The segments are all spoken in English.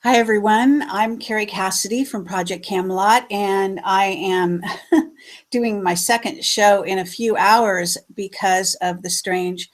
Hi, everyone. I'm Kerry Cassidy from Project Camelot, and I am doing my second show in a few hours because of the strange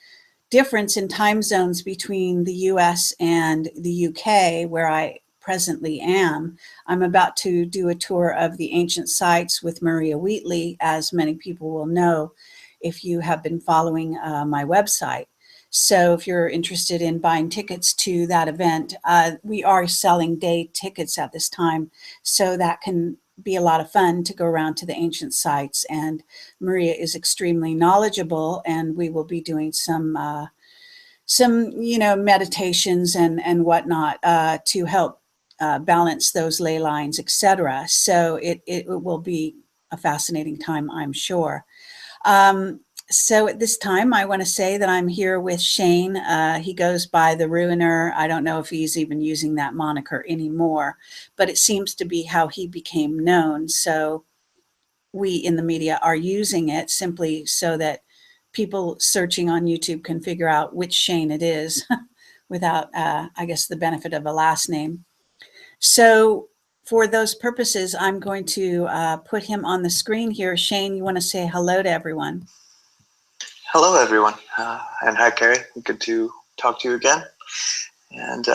difference in time zones between the US and the UK, where I presently am. I'm about to do a tour of the ancient sites with Maria Wheatley, as many people will know if you have been following my website. So if you're interested in buying tickets to that event, we are selling day tickets at this time. So that can be a lot of fun to go around to the ancient sites. And Maria is extremely knowledgeable, and we will be doing some meditations and whatnot to help balance those ley lines, etc. So it will be a fascinating time, I'm sure. So at this time, I want to say that I'm here with Shane. He goes by the Ruiner. I don't know if he's even using that moniker anymore, but it seems to be how he became known. So we in the media are using it simply so that people searching on YouTube can figure out which Shane it is without, I guess, the benefit of a last name. So for those purposes, I'm going to put him on the screen here. Shane, you want to say hello to everyone? Hello, everyone, and hi, Kerry. Good to talk to you again. And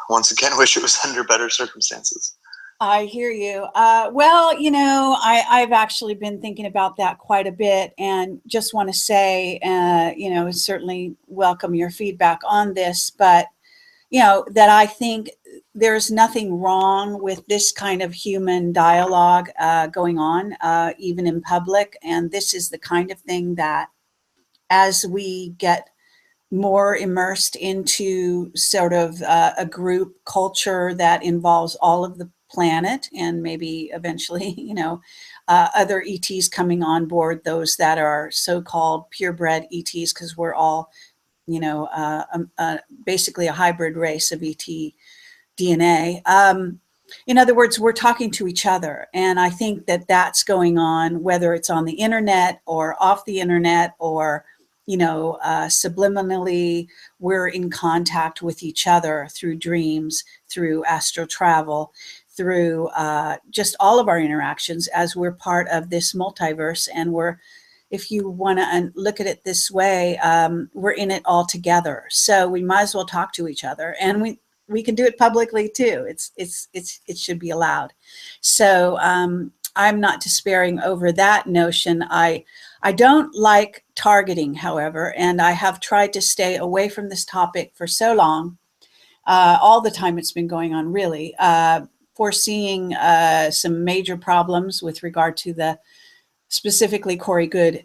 once again, wish it was under better circumstances. I hear you. Well, I've actually been thinking about that quite a bit, and just want to say, certainly welcome your feedback on this, but, that I think there's nothing wrong with this kind of human dialogue going on, even in public. And this is the kind of thing that, as we get more immersed into sort of a group culture that involves all of the planet, and maybe eventually, other ETs coming on board, those that are so-called purebred ETs, because we're all, basically a hybrid race of ET DNA. In other words, we're talking to each other. And I think that that's going on, whether it's on the internet or off the internet, or subliminally, we're in contact with each other through dreams, through astral travel, through just all of our interactions, as we're part of this multiverse. And if you want to look at it this way, we're in it all together. So we might as well talk to each other, and we can do it publicly too. It should be allowed. So I'm not despairing over that notion. I don't like targeting, however, and I have tried to stay away from this topic for so long, all the time it's been going on, really, foreseeing some major problems with regard to the specifically Corey Goode,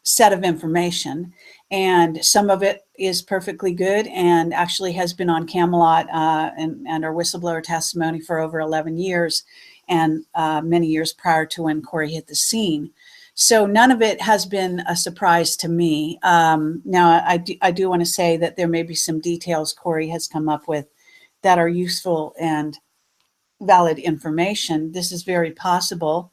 set of information. And some of it is perfectly good and actually has been on Camelot and our whistleblower testimony for over 11 years, and many years prior to when Corey hit the scene. So none of it has been a surprise to me. Now, I do want to say that there may be some details Corey has come up with that are useful and valid information. This is very possible,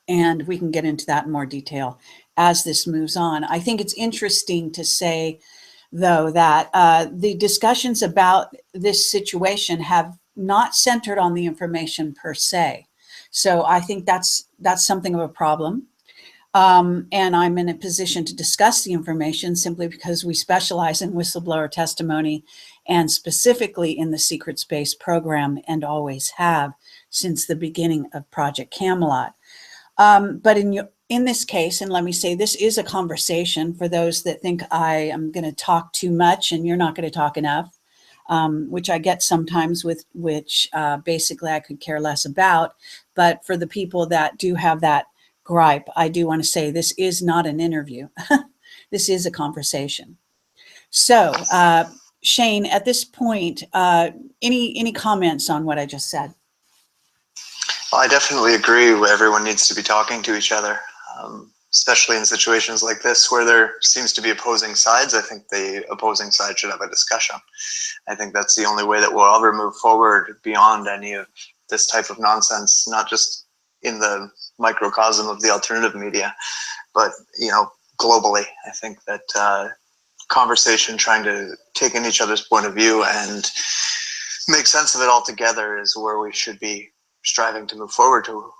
and we can get into that in more detail as this moves on. I think it's interesting to say, though, that the discussions about this situation have not centered on the information per se. So I think that's something of a problem. And I'm in a position to discuss the information simply because we specialize in whistleblower testimony, and specifically in the secret space program, and always have since the beginning of Project Camelot. But in this case, and let me say, this is a conversation for those that think I am going to talk too much and you're not going to talk enough, which I get sometimes, with which basically I could care less about. But for the people that do have that gripe, I do want to say this is not an interview. This is a conversation. So, Shane, at this point, any comments on what I just said? Well, I definitely agree. Everyone needs to be talking to each other, especially in situations like this where there seems to be opposing sides. I think the opposing side should have a discussion. I think that's the only way that we'll ever move forward beyond any of this type of nonsense, not just in the microcosm of the alternative media, but globally. I think that conversation, trying to take in each other's point of view and make sense of it all together is where we should be striving to move forward to.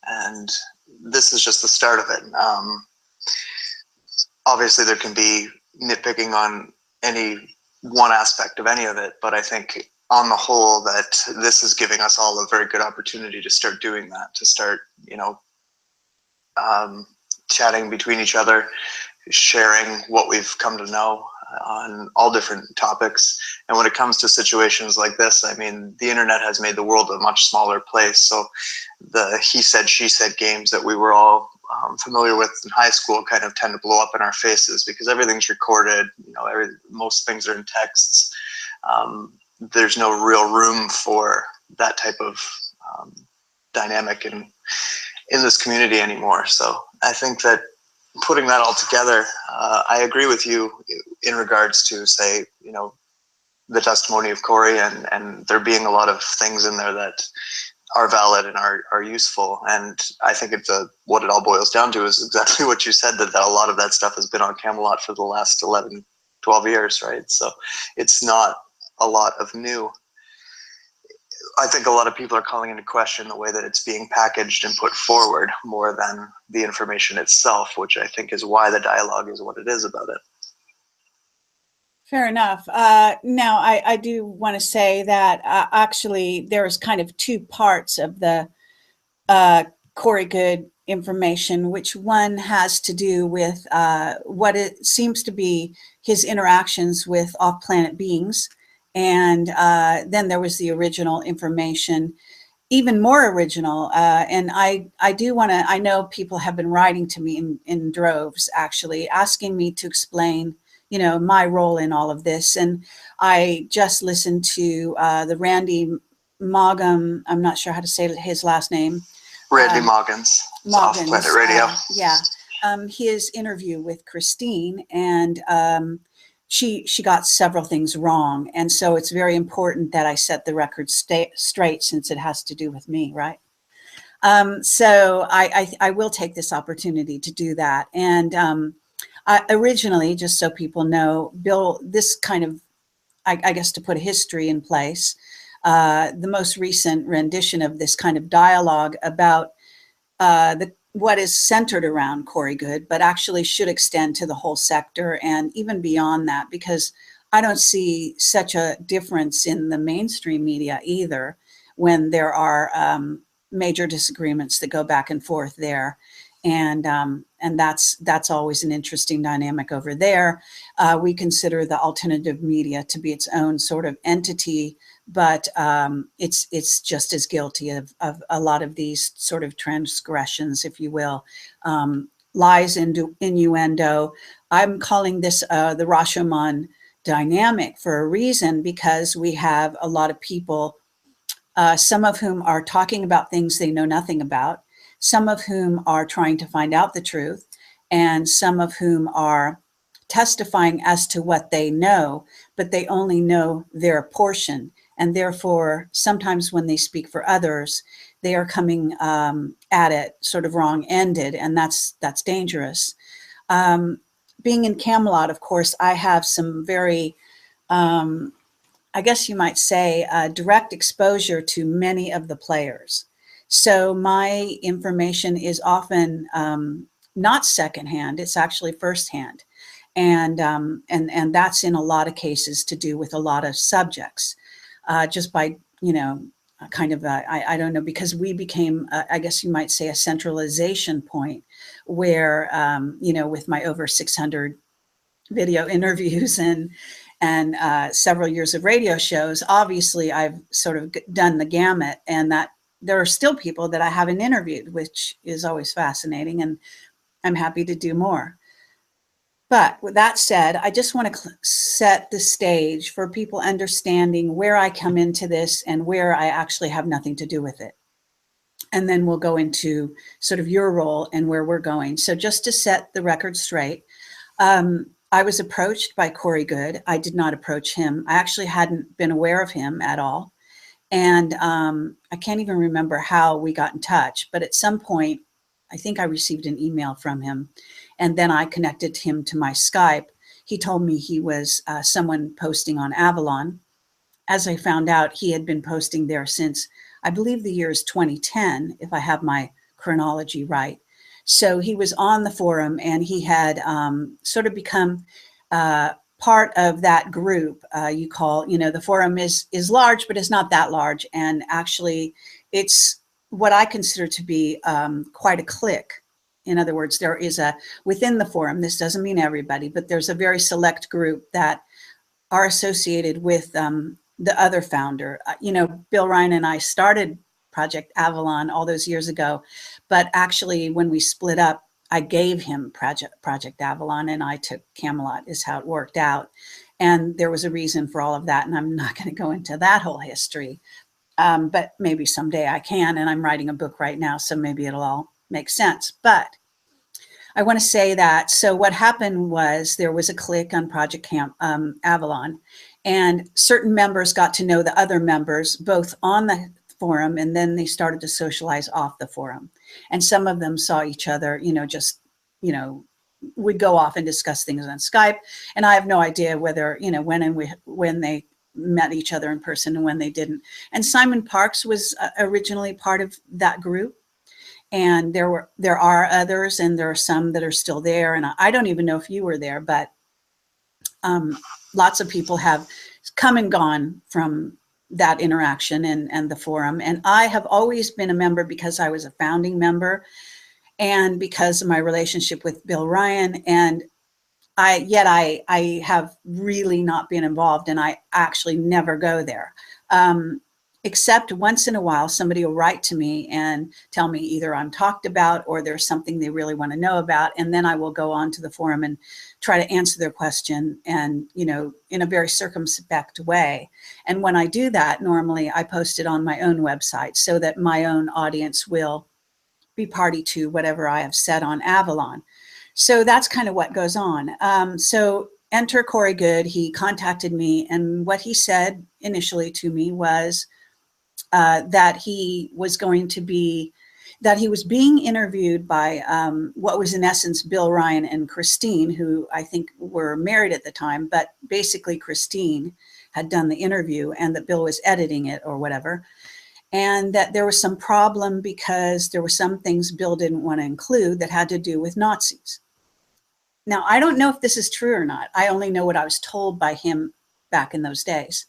And this is just the start of it. Obviously, there can be nitpicking on any one aspect of any of it, but I think on the whole that this is giving us all a very good opportunity to start doing that, to start, chatting between each other, sharing what we've come to know on all different topics. And when it comes to situations like this, I mean, the internet has made the world a much smaller place. So the he said, she said games that we were all familiar with in high school kind of tend to blow up in our faces because everything's recorded. Most things are in texts. There's no real room for that type of dynamic in this community anymore. So I think that putting that all together, I agree with you in regards to, say, the testimony of Corey and there being a lot of things in there that are valid and are useful. And I think what it all boils down to is exactly what you said, that a lot of that stuff has been on Camelot for the last 11, 12 years, right? So it's not a lot of new. I think a lot of people are calling into question the way that it's being packaged and put forward more than the information itself, which I think is why the dialogue is what it is about it. Fair enough. Now, I do want to say that actually there's kind of two parts of the Corey Goode information, which one has to do with what it seems to be his interactions with off-planet beings. And then there was the original information, even more original. And I do want to, I know people have been writing to me in droves, actually, asking me to explain, my role in all of this. And I just listened to the Randy Maugans, I'm not sure how to say his last name. Randy Maugans, Off Planet Radio. His interview with Christine, and she got several things wrong. And so it's very important that I set the record straight, since it has to do with me, right? So I will take this opportunity to do that. And originally, just so people know, Bill, this kind of, I guess to put a history in place, the most recent rendition of this kind of dialogue about what is centered around Corey Goode, but actually should extend to the whole sector and even beyond that, because I don't see such a difference in the mainstream media either when there are major disagreements that go back and forth there. And that's always an interesting dynamic over there. We consider the alternative media to be its own sort of entity, but it's just as guilty of a lot of these sort of transgressions, if you will, lies, innuendo. I'm calling this the Rashomon dynamic for a reason, because we have a lot of people, some of whom are talking about things they know nothing about, some of whom are trying to find out the truth, and some of whom are testifying as to what they know, but they only know their portion. And therefore, sometimes when they speak for others, they are coming at it sort of wrong-ended, and that's dangerous. Being in Camelot, of course, I have some very, I guess you might say, direct exposure to many of the players. So my information is often not secondhand; it's actually firsthand, and that's in a lot of cases to do with a lot of subjects, just by kind of I don't know, because we became I guess you might say a centralization point where with my over 600 video interviews and several years of radio shows, obviously I've sort of done the gamut, and that there are still people that I haven't interviewed, which is always fascinating, and I'm happy to do more. But with that said, I just want to set the stage for people understanding where I come into this and where I actually have nothing to do with it. And then we'll go into sort of your role and where we're going. So just to set the record straight, I was approached by Corey Goode. I did not approach him. I actually hadn't been aware of him at all. And I can't even remember how we got in touch, but at some point, I think I received an email from him, and then I connected him to my Skype. He told me he was someone posting on Avalon, as I found out, he had been posting there since, I believe the year is 2010, if I have my chronology right. So he was on the forum, and he had sort of become part of that group. The forum is large, but it's not that large. And actually, it's what I consider to be quite a clique. In other words, there is within the forum, this doesn't mean everybody, but there's a very select group that are associated with the other founder. Bill Ryan and I started Project Avalon all those years ago, but actually when we split up, I gave him Project Avalon and I took Camelot, is how it worked out. And there was a reason for all of that, and I'm not going to go into that whole history, but maybe someday I can, and I'm writing a book right now, so maybe it'll all make sense. But I want to say that, so what happened was there was a clique on Project Avalon, and certain members got to know the other members, both on the forum, and then they started to socialize off the forum. And some of them saw each other, would go off and discuss things on Skype. And I have no idea whether, when they met each other in person and when they didn't. And Simon Parks was originally part of that group. And there are others, and there are some that are still there. And I don't even know if you were there, but lots of people have come and gone from that interaction and the forum. And I have always been a member because I was a founding member and because of my relationship with Bill Ryan. And I have really not been involved, and I actually never go there. Except once in a while, somebody will write to me and tell me either I'm talked about or there's something they really want to know about. And then I will go on to the forum and try to answer their question, and, in a very circumspect way. And when I do that, normally I post it on my own website so that my own audience will be party to whatever I have said on Avalon. So that's kind of what goes on. So enter Corey Goode. He contacted me, and what he said initially to me was, that he was being interviewed by what was in essence Bill Ryan and Christine, who I think were married at the time, but basically Christine had done the interview and that Bill was editing it or whatever. And that there was some problem because there were some things Bill didn't want to include that had to do with Nazis. Now, I don't know if this is true or not. I only know what I was told by him back in those days.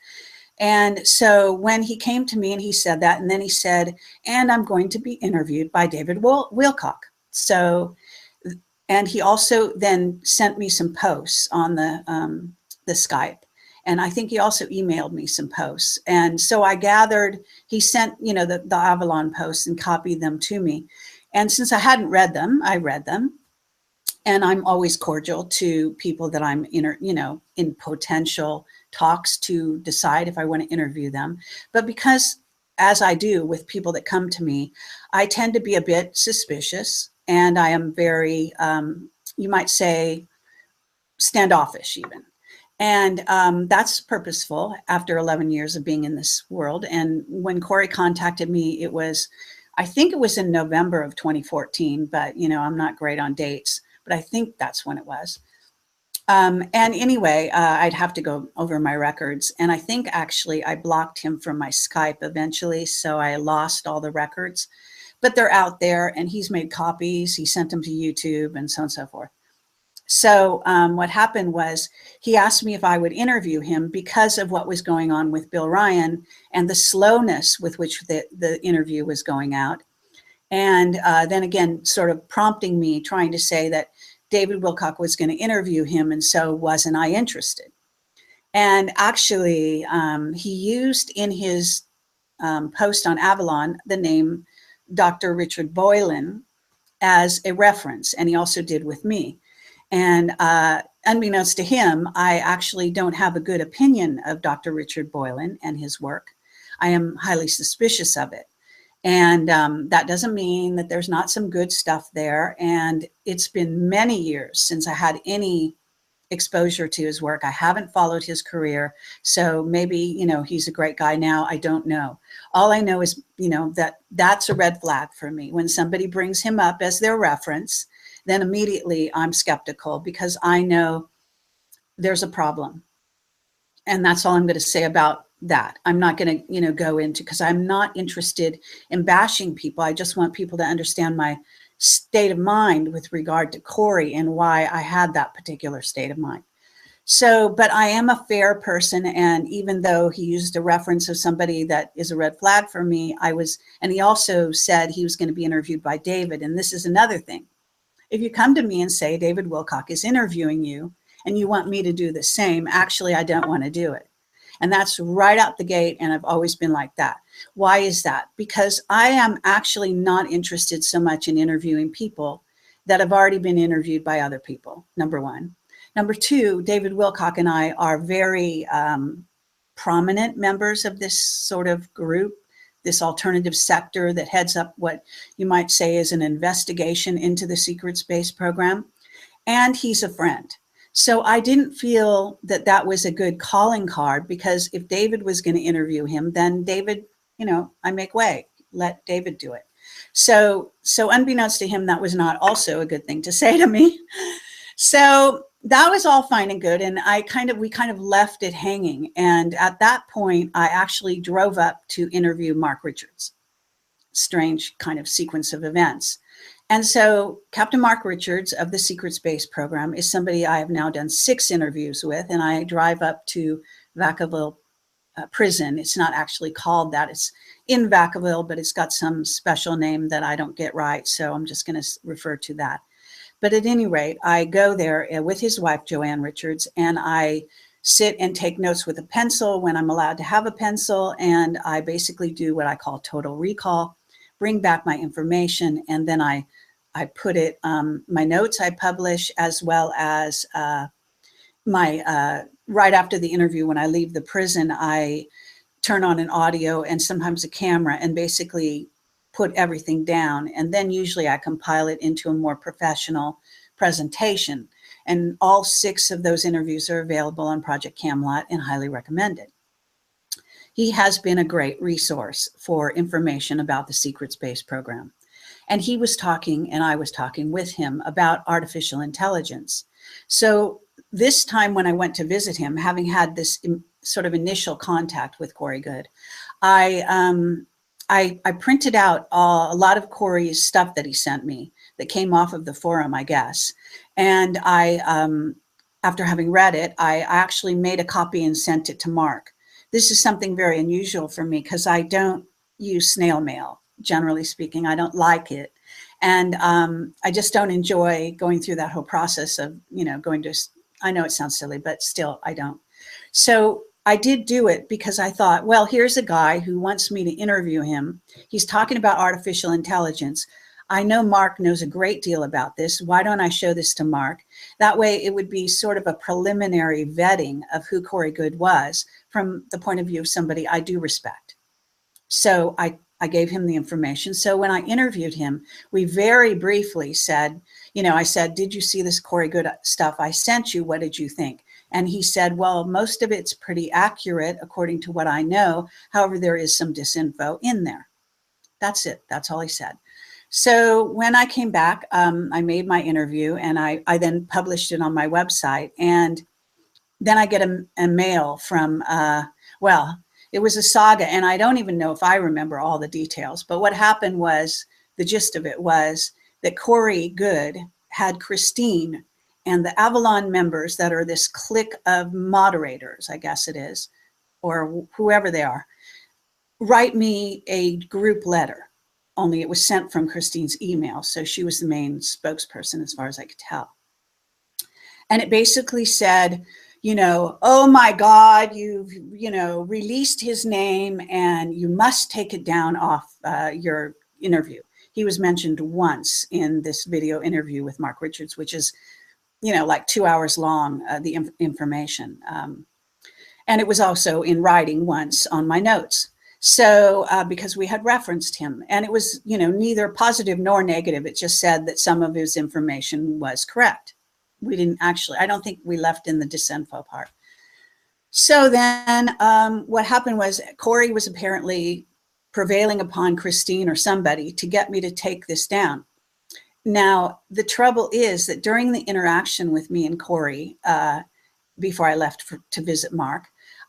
And so when he came to me and he said that, and then he said, and I'm going to be interviewed by David Wilcock. So, and he also then sent me some posts on the Skype. And I think he also emailed me some posts. And so I gathered, he sent, the Avalon posts and copied them to me. And since I hadn't read them, I read them. And I'm always cordial to people that I'm in potential talks to decide if I want to interview them. But because, as I do with people that come to me, I tend to be a bit suspicious, and I am very, you might say, standoffish even. And that's purposeful after 11 years of being in this world. And when Corey contacted me, I think it was in November of 2014, but I'm not great on dates, but I think that's when it was. And anyway, I'd have to go over my records. And I think actually I blocked him from my Skype eventually, so I lost all the records. But they're out there, and he's made copies. He sent them to YouTube and so on and so forth. So what happened was he asked me if I would interview him because of what was going on with Bill Ryan and the slowness with which the interview was going out. And then again, sort of prompting me, trying to say that David Wilcock was going to interview him, and so wasn't I interested. And actually, he used in his post on Avalon the name Dr. Richard Boylan as a reference, and he also did with me. And unbeknownst to him, I actually don't have a good opinion of Dr. Richard Boylan and his work. I am highly suspicious of it. And that doesn't mean that there's not some good stuff there. And it's been many years since I had any exposure to his work. I haven't followed his career. So maybe, he's a great guy now. I don't know. All I know is, that's a red flag for me. When somebody brings him up as their reference, then immediately I'm skeptical because I know there's a problem. And that's all I'm going to say about that. I'm not going to, go into, because I'm not interested in bashing people. I just want people to understand my state of mind with regard to Corey and why I had that particular state of mind. So, but I am a fair person. And even though he used a reference of somebody that is a red flag for me, and he also said he was going to be interviewed by David. And this is another thing. If you come to me and say, David Wilcock is interviewing you and you want me to do the same, actually, I don't want to do it. And that's right out the gate. And I've always been like that. Why is that? Because I am actually not interested so much in interviewing people that have already been interviewed by other people, number one. Number two, David Wilcock and I are very prominent members of this sort of group, this alternative sector that heads up what you might say is an investigation into the secret space program. And he's a friend. So I didn't feel that that was a good calling card, because if David was going to interview him, then David, I make way, let David do it. So unbeknownst to him, that was not also a good thing to say to me. So that was all fine and good. And we kind of left it hanging. And at that point, I actually drove up to interview Mark Richards. Strange kind of sequence of events. And so Captain Mark Richards of the Secret Space Program is somebody I have now done 6 interviews with. And I drive up to Vacaville prison. It's not actually called that. It's in Vacaville, but it's got some special name that I don't get right. So I'm just going to refer to that. But at any rate, I go there with his wife, Joanne Richards, and I sit and take notes with a pencil when I'm allowed to have a pencil. And I basically do what I call total recall, bring back my information, and then I put it, my notes I publish, as well as my, right after the interview, when I leave the prison, I turn on an audio and sometimes a camera and basically put everything down. And then usually I compile it into a more professional presentation. And all 6 of those interviews are available on Project Camelot and highly recommended. He has been a great resource for information about the Secret Space Program. And he was talking, and I was talking with him about artificial intelligence. So this time when I went to visit him, having had this sort of initial contact with Corey Goode, I printed out a lot of Corey's stuff that he sent me that came off of the forum, I guess. And after having read it, I actually made a copy and sent it to Mark. This is something very unusual for me because I don't use snail mail, generally speaking. I don't like it. And I just don't enjoy going through that whole process of, going to, I know it sounds silly, but still I don't. So I did do it because I thought, well, here's a guy who wants me to interview him. He's talking about artificial intelligence. I know Mark knows a great deal about this. Why don't I show this to Mark? That way it would be sort of a preliminary vetting of who Corey Goode was from the point of view of somebody I do respect. So I gave him the information. So when I interviewed him, we very briefly said, I said, did you see this Corey Goode stuff I sent you? What did you think? And he said, well, most of it's pretty accurate according to what I know. However, there is some disinfo in there. That's it. That's all he said. So when I came back, I made my interview and I then published it on my website. And then I get a mail from, it was a saga. And I don't even know if I remember all the details. But what happened was, the gist of it was that Corey Goode had Christine and the Avalon members that are this clique of moderators, I guess it is, or whoever they are, write me a group letter. Only it was sent from Christine's email. So she was the main spokesperson as far as I could tell. And it basically said, oh my God, you've, released his name and you must take it down off your interview. He was mentioned once in this video interview with Mark Richards, which is, like 2 hours long, the information. And it was also in writing once on my notes. So because we had referenced him, and it was, neither positive nor negative. It just said that some of his information was correct. We didn't actually, I don't think we left in the disinfo part. So then what happened was Corey was apparently prevailing upon Christine or somebody to get me to take this down. Now, the trouble is that during the interaction with me and Corey, before I left to visit Mark,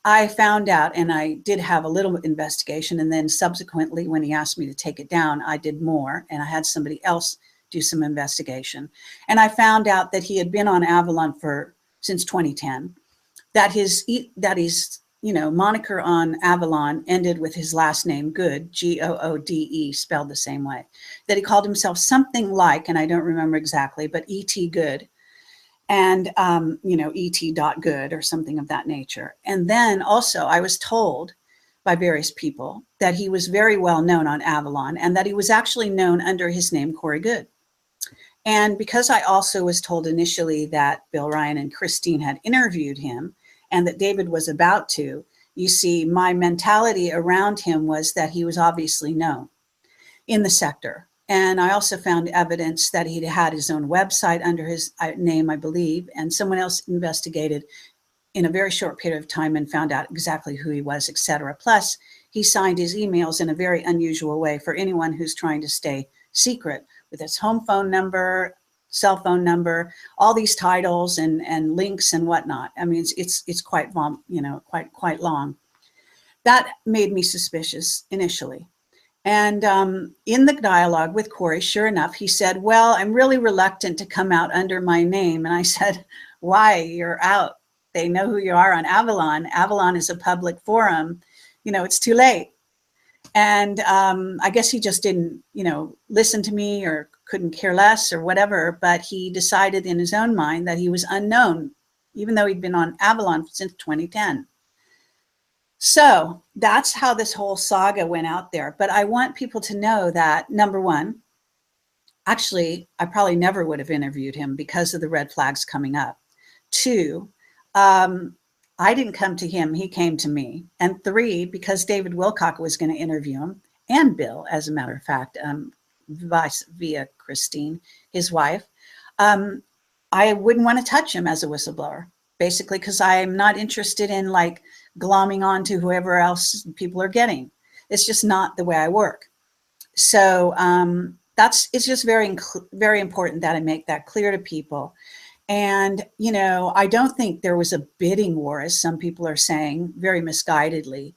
I found out, and I did have a little investigation, and then subsequently when he asked me to take it down, I did more, and I had somebody else do some investigation. And I found out that he had been on Avalon since 2010, that his moniker on Avalon ended with his last name, Goode, Goode, spelled the same way, that he called himself something like, and I don't remember exactly, but E.T. Goode, and, et.good or something of that nature. And then also I was told by various people that he was very well known on Avalon and that he was actually known under his name, Corey Goode. And because I also was told initially that Bill Ryan and Christine had interviewed him and that David was about to, you see, my mentality around him was that he was obviously known in the sector. And I also found evidence that he had his own website under his name, I believe, and someone else investigated in a very short period of time and found out exactly who he was, etc. Plus, he signed his emails in a very unusual way for anyone who's trying to stay secret, with his home phone number, cell phone number, all these titles and links and whatnot. I mean, it's quite quite long. That made me suspicious initially. And in the dialogue with Corey, sure enough, he said, well, I'm really reluctant to come out under my name. And I said, why? You're out. They know who you are on Avalon. Avalon is a public forum. It's too late. And I guess he just didn't, listen to me or couldn't care less or whatever. But he decided in his own mind that he was unknown, even though he'd been on Avalon since 2010. So that's how this whole saga went out there. But I want people to know that, number one, actually, I probably never would have interviewed him because of the red flags coming up. Two, I didn't come to him, he came to me. And three, because David Wilcock was going to interview him, and Bill, as a matter of fact, via Christine, his wife, I wouldn't want to touch him as a whistleblower, basically, because I'm not interested in glomming on to whoever else people are getting. It's just not the way I work. So it's just very, very important that I make that clear to people. And, I don't think there was a bidding war, as some people are saying, very misguidedly,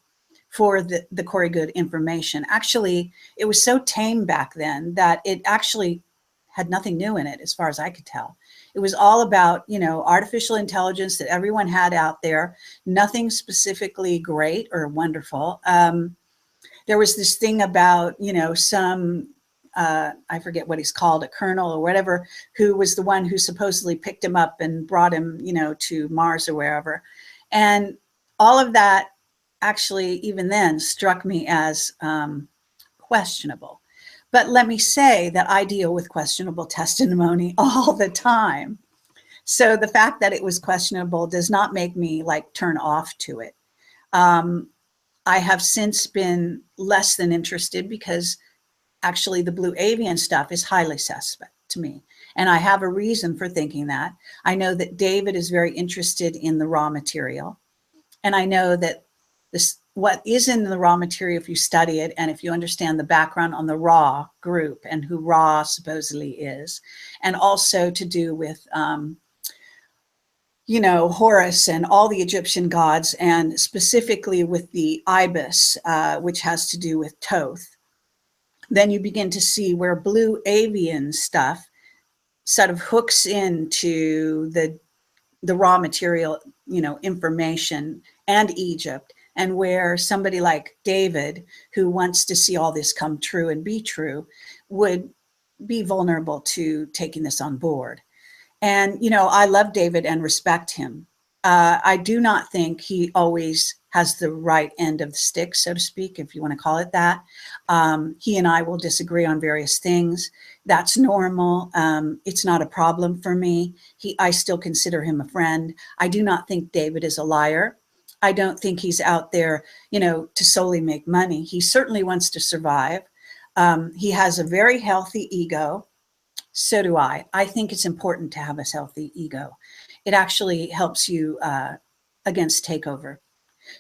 for the Corey Goode information. Actually, it was so tame back then that it actually had nothing new in it, as far as I could tell. It was all about, artificial intelligence that everyone had out there, nothing specifically great or wonderful. There was this thing about, some, I forget what he's called, a colonel or whatever, who was the one who supposedly picked him up and brought him, to Mars or wherever. And all of that actually, even then, struck me as questionable. But let me say that I deal with questionable testimony all the time. So the fact that it was questionable does not make me turn off to it. I have since been less than interested because actually the Blue Avian stuff is highly suspect to me. And I have a reason for thinking that. I know that David is very interested in the raw material. And I know that what is in the raw material, if you study it and if you understand the background on the Ra group and who Ra supposedly is, and also to do with, Horus and all the Egyptian gods, and specifically with the ibis, which has to do with Thoth, then you begin to see where Blue Avian stuff sort of hooks into the raw material, information and Egypt. And where somebody like David, who wants to see all this come true and be true, would be vulnerable to taking this on board. And, I love David and respect him. I do not think he always has the right end of the stick, so to speak, if you want to call it that. He and I will disagree on various things. That's normal. It's not a problem for me. I still consider him a friend. I do not think David is a liar. I don't think he's out there, to solely make money. He certainly wants to survive. He has a very healthy ego. So do I. I think it's important to have a healthy ego. It actually helps you against takeover.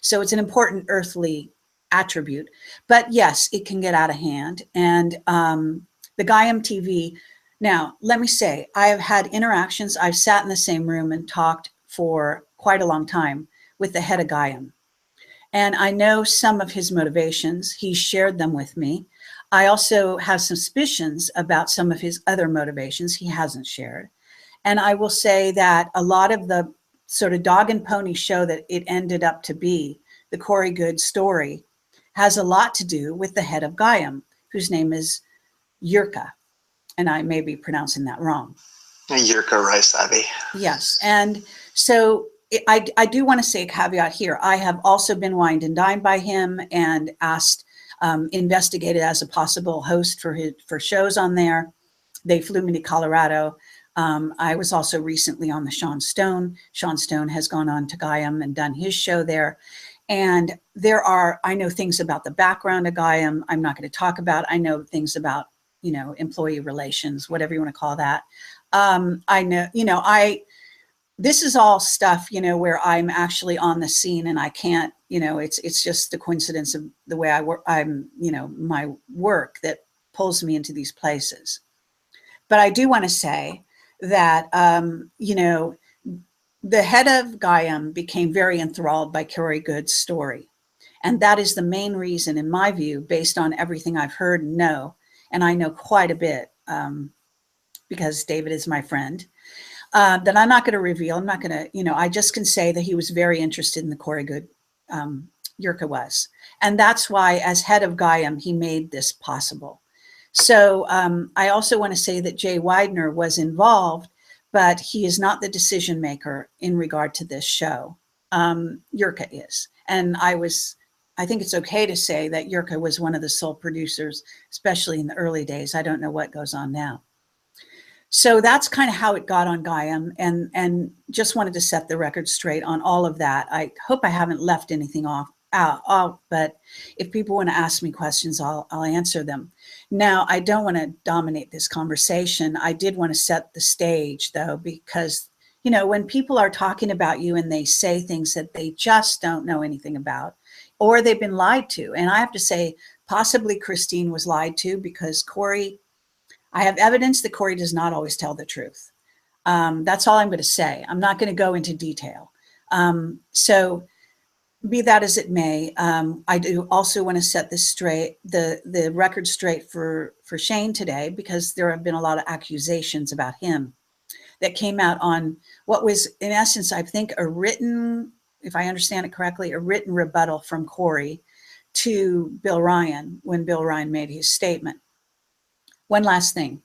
So it's an important earthly attribute. But yes, it can get out of hand. And the Gaiam TV, now, let me say, I have had interactions. I've sat in the same room and talked for quite a long time with the head of Gaiam. And I know some of his motivations. He shared them with me. I also have suspicions about some of his other motivations he hasn't shared. And I will say that a lot of the sort of dog and pony show that it ended up to be, the Corey Goode story, has a lot to do with the head of Gaiam, whose name is Yurka. And I may be pronouncing that wrong. Yurka Raisavi. Yes. And so I do want to say a caveat here. I have also been wined and dined by him and asked, investigated as a possible host for shows on there. They flew me to Colorado. I was also recently on the Sean Stone. Sean Stone has gone on to Gaiam and done his show there. And I know things about the background of Gaiam I'm not going to talk about. I know things about, employee relations, whatever you want to call that. I know, this is all stuff, where I'm actually on the scene and I can't, it's just the coincidence of the way I work. My work that pulls me into these places. But I do want to say that, the head of Gaiam became very enthralled by Kerry Goode's story. And that is the main reason, in my view, based on everything I've heard and know, and I know quite a bit because David is my friend, that I'm not going to reveal. I'm not going to, I just can say that he was very interested in the Corey Goode, Yurka was. And that's why, as head of Gaiam, he made this possible. So I also want to say that Jay Widener was involved, but he is not the decision maker in regard to this show. Yurka is. And I think it's okay to say that Yurka was one of the sole producers, especially in the early days. I don't know what goes on now. So that's kind of how it got on Gaiam, and just wanted to set the record straight on all of that. I hope I haven't left anything out, but if people want to ask me questions, I'll answer them. Now, I don't want to dominate this conversation. I did want to set the stage, though, because, when people are talking about you and they say things that they just don't know anything about, or they've been lied to, and I have to say, possibly Christine was lied to, because I have evidence that Corey does not always tell the truth. That's all I'm going to say. I'm not going to go into detail. So be that as it may, I do also want to set this straight, the record straight for Shane today, because there have been a lot of accusations about him that came out on what was, in essence, I think, a written, if I understand it correctly, a written rebuttal from Corey to Bill Ryan when Bill Ryan made his statement. One last thing.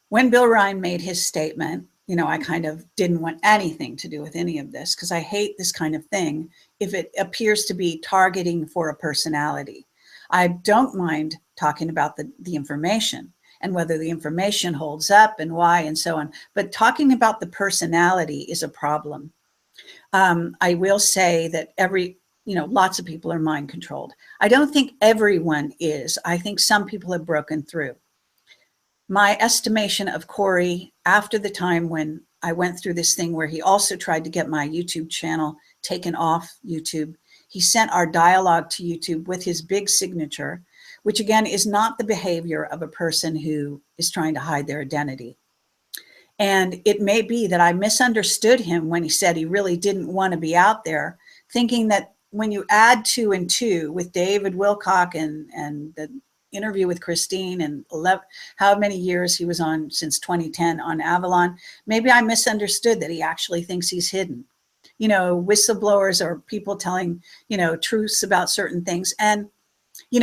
When Bill Ryan made his statement, I kind of didn't want anything to do with any of this, because I hate this kind of thing if it appears to be targeting for a personality. I don't mind talking about the information and whether the information holds up and why and so on. But talking about the personality is a problem. I will say that lots of people are mind controlled. I don't think everyone is. I think some people have broken through. My estimation of Corey, after the time when I went through this thing where he also tried to get my YouTube channel taken off YouTube, he sent our dialogue to YouTube with his big signature, which again is not the behavior of a person who is trying to hide their identity. And it may be that I misunderstood him when he said he really didn't want to be out there, thinking that when you add 2 and 2 with David Wilcock and the interview with Christine and how many years he was on since 2010 on Avalon, maybe I misunderstood that he actually thinks he's hidden. Whistleblowers or people telling, truths about certain things, and,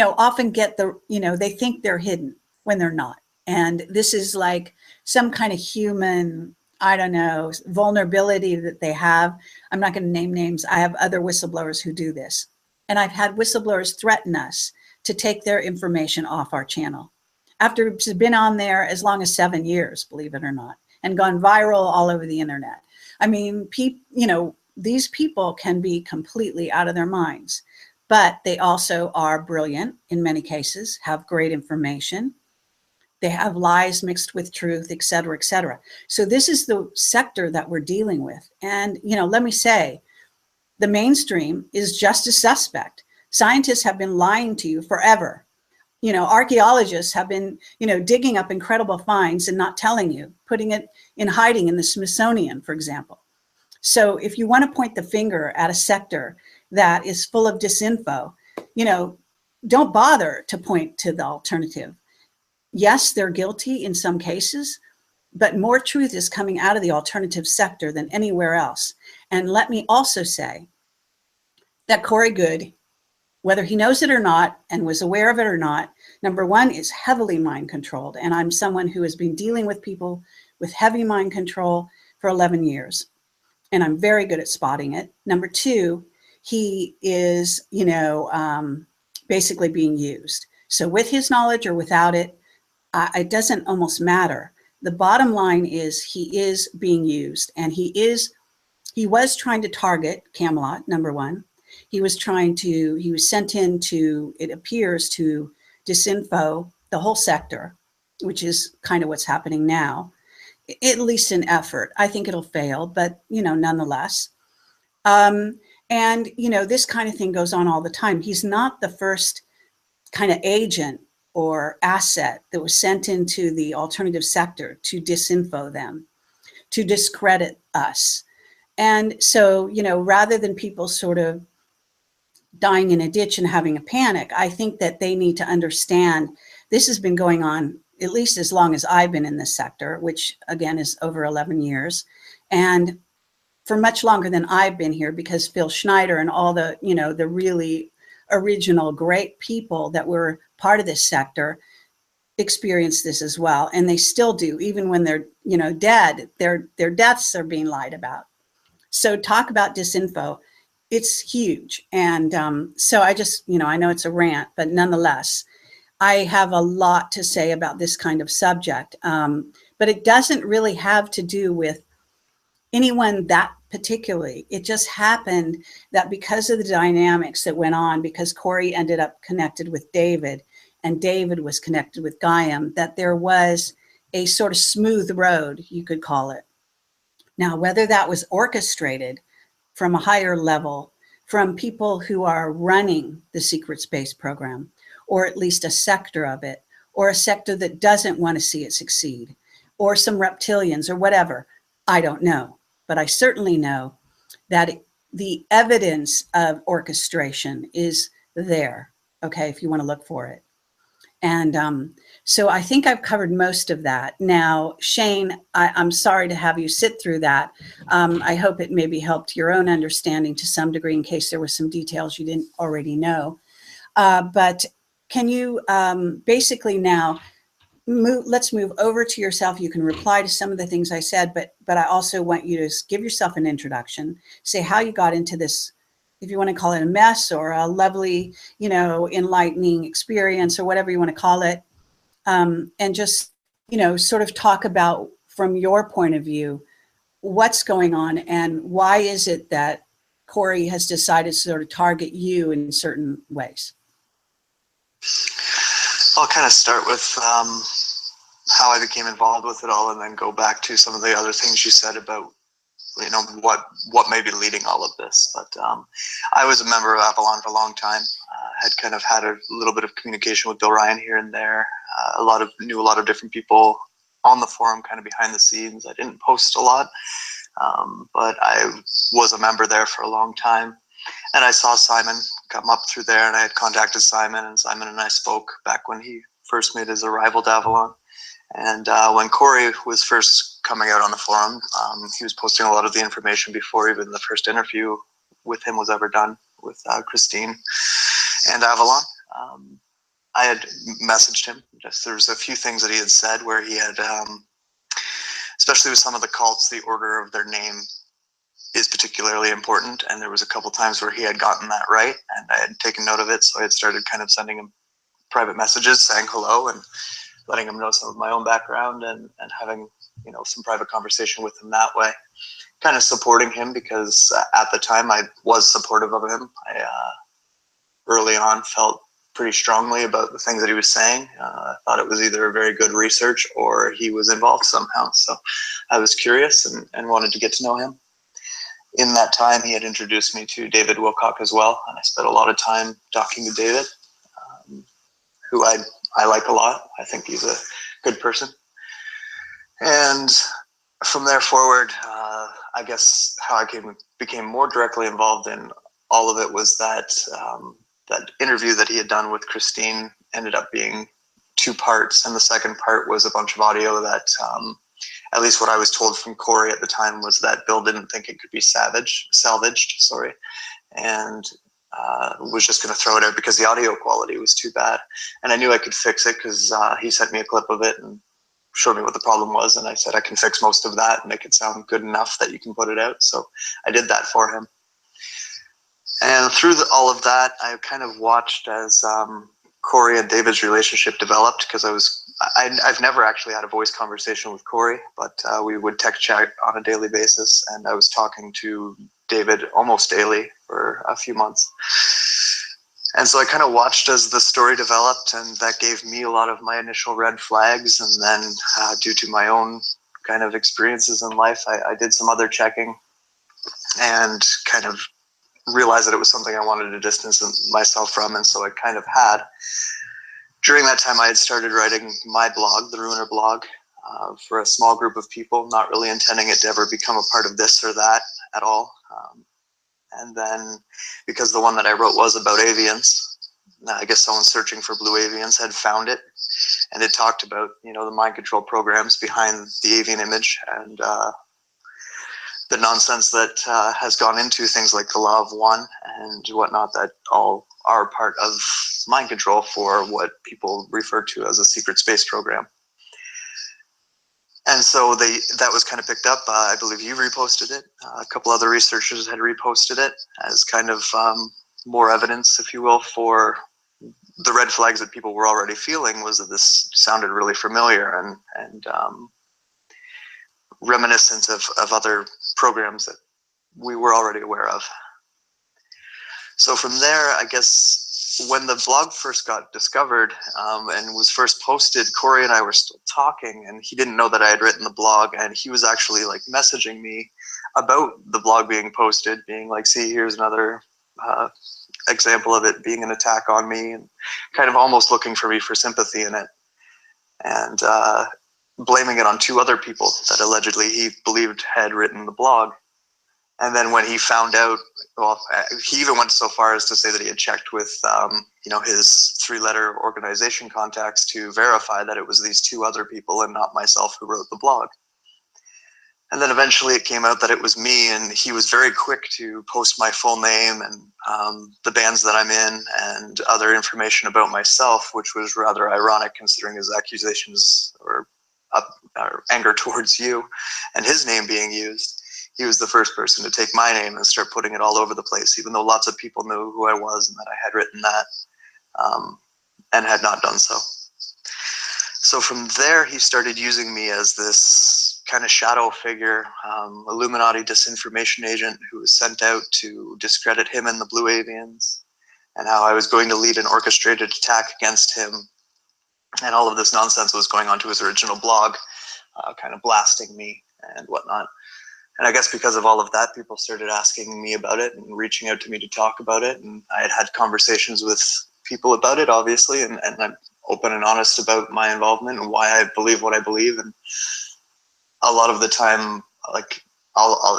often get they think they're hidden when they're not. And this is like some kind of human, I don't know, vulnerability that they have. I'm not going to name names. I have other whistleblowers who do this. And I've had whistleblowers threaten us to take their information off our channel after it's been on there as long as 7 years, believe it or not, and gone viral all over the internet. I mean, these people can be completely out of their minds, but they also are brilliant in many cases, have great information. They have lies mixed with truth, et cetera, et cetera. So this is the sector that we're dealing with. And, let me say, the mainstream is just a suspect. Scientists have been lying to you forever. Archaeologists have been, digging up incredible finds and not telling you, putting it in hiding in the Smithsonian, for example. So if you want to point the finger at a sector, that is full of disinfo, you know, don't bother to point to the alternative. Yes, they're guilty in some cases, but more truth is coming out of the alternative sector than anywhere else. And let me also say that Corey Goode, whether he knows it or not and was aware of it or not, number one, is heavily mind controlled. And I'm someone who has been dealing with people with heavy mind control for 11 years. And I'm very good at spotting it. Number two, he is, you know, basically being used. So with his knowledge or without it, it doesn't almost matter. The bottom line is he is being used, and he was trying to target Camelot, number one. He was sent in to, it appears, to disinfo the whole sector, which is kind of what's happening now, at least in effort. I think it'll fail, but, you know, nonetheless. And, you know, this kind of thing goes on all the time. He's not the first kind of agent or asset that was sent into the alternative sector to disinfo them, to discredit us. And so, you know, rather than people sort of dying in a ditch and having a panic, I think that they need to understand this has been going on at least as long as I've been in this sector, which again is over 11 years. And for much longer than I've been here, because Phil Schneider and all the, you know, the really original great people that were part of this sector experienced this as well. And they still do, even when they're, you know, dead, their deaths are being lied about. So talk about disinfo. It's huge. And so I just, you know, I know it's a rant, but nonetheless, I have a lot to say about this kind of subject. But it doesn't really have to do with anyone that particularly. It just happened that because of the dynamics that went on, because Corey ended up connected with David and David was connected with Gaiam, that there was a sort of smooth road, you could call it. Now, whether that was orchestrated from a higher level, from people who are running the secret space program, or at least a sector of it, or a sector that doesn't want to see it succeed, or some reptilians or whatever, I don't know. But I certainly know that the evidence of orchestration is there, okay, if you want to look for it. And so I think I've covered most of that. Now, Shane, I'm sorry to have you sit through that. I hope it maybe helped your own understanding to some degree in case there were some details you didn't already know. But can you basically now let's move over to yourself. You can reply to some of the things I said, but I also want you to give yourself an introduction, say how you got into this, if you want to call it a mess or a lovely, you know, enlightening experience or whatever you want to call it. And just, you know, sort of talk about from your point of view, what's going on and why is it that Corey has decided to sort of target you in certain ways? I'll kind of start with how I became involved with it all, and then go back to some of the other things you said about, you know, what may be leading all of this. But I was a member of Avalon for a long time. Had kind of had a little bit of communication with Bill Ryan here and there. Knew a lot of different people on the forum, kind of behind the scenes. I didn't post a lot, but I was a member there for a long time. And I saw Simon come up through there, and I had contacted Simon, and Simon and I spoke back when he first made his arrival to Avalon. And when Corey was first coming out on the forum, he was posting a lot of the information before even the first interview with him was ever done with Christine and Avalon. I had messaged him. Just there was a few things that he had said where he had, especially with some of the cults, the order of their name is particularly important. And there was a couple times where he had gotten that right, and I had taken note of it. So I had started kind of sending him private messages saying hello and letting him know some of my own background and having, you know, some private conversation with him that way, kind of supporting him because at the time I was supportive of him. I early on felt pretty strongly about the things that he was saying. I thought it was either very good research or he was involved somehow. So I was curious and wanted to get to know him. In that time, he had introduced me to David Wilcock as well, and I spent a lot of time talking to David, who I like a lot. I think he's a good person. And from there forward, I guess how I became more directly involved in all of it was that that interview that he had done with Christine ended up being 2 parts, and the second part was a bunch of audio that, at least what I was told from Corey at the time, was that Bill didn't think it could be salvaged, sorry, and was just going to throw it out because the audio quality was too bad. And I knew I could fix it because he sent me a clip of it and showed me what the problem was, and I said I can fix most of that and make it sound good enough that you can put it out. So I did that for him. And through all of that, I kind of watched as Corey and David's relationship developed, because I've never actually had a voice conversation with Corey, but we would text chat on a daily basis, and I was talking to David almost daily for a few months. And so I kind of watched as the story developed, and that gave me a lot of my initial red flags. And then due to my own kind of experiences in life, I did some other checking and kind of realized that it was something I wanted to distance myself from. And so I kind of had, during that time, I had started writing my blog, the Ruiner blog, for a small group of people, not really intending it to ever become a part of this or that at all. And then, because the one that I wrote was about avians, I guess someone searching for blue avians had found it, and it talked about, you know, the mind control programs behind the avian image, and the nonsense that has gone into things like the law of one and whatnot, that all are part of mind control for what people refer to as a secret space program. And so that was kind of picked up. I believe you reposted it. A couple other researchers had reposted it as kind of more evidence, if you will, for the red flags that people were already feeling, was that this sounded really familiar and reminiscent of other programs that we were already aware of. So from there, I guess, when the blog first got discovered and was first posted, Corey and I were still talking, and he didn't know that I had written the blog, and he was actually like messaging me about the blog being posted, being like, see, here's another example of it being an attack on me, and kind of almost looking for me for sympathy in it, and blaming it on 2 other people that allegedly he believed had written the blog. And then when he found out, well, he even went so far as to say that he had checked with, you know, his 3-letter organization contacts to verify that it was these 2 other people and not myself who wrote the blog. And then eventually it came out that it was me, and he was very quick to post my full name and the bands that I'm in and other information about myself, which was rather ironic considering his accusations or anger towards you and his name being used. He was the first person to take my name and start putting it all over the place, even though lots of people knew who I was and that I had written that and had not done so. So from there, he started using me as this kind of shadow figure, Illuminati disinformation agent who was sent out to discredit him and the Blue Avians, and how I was going to lead an orchestrated attack against him. And all of this nonsense was going on to his original blog, kind of blasting me and whatnot. And I guess because of all of that, people started asking me about it and reaching out to me to talk about it. And I had conversations with people about it, obviously, and I'm open and honest about my involvement and why I believe what I believe. And a lot of the time, like,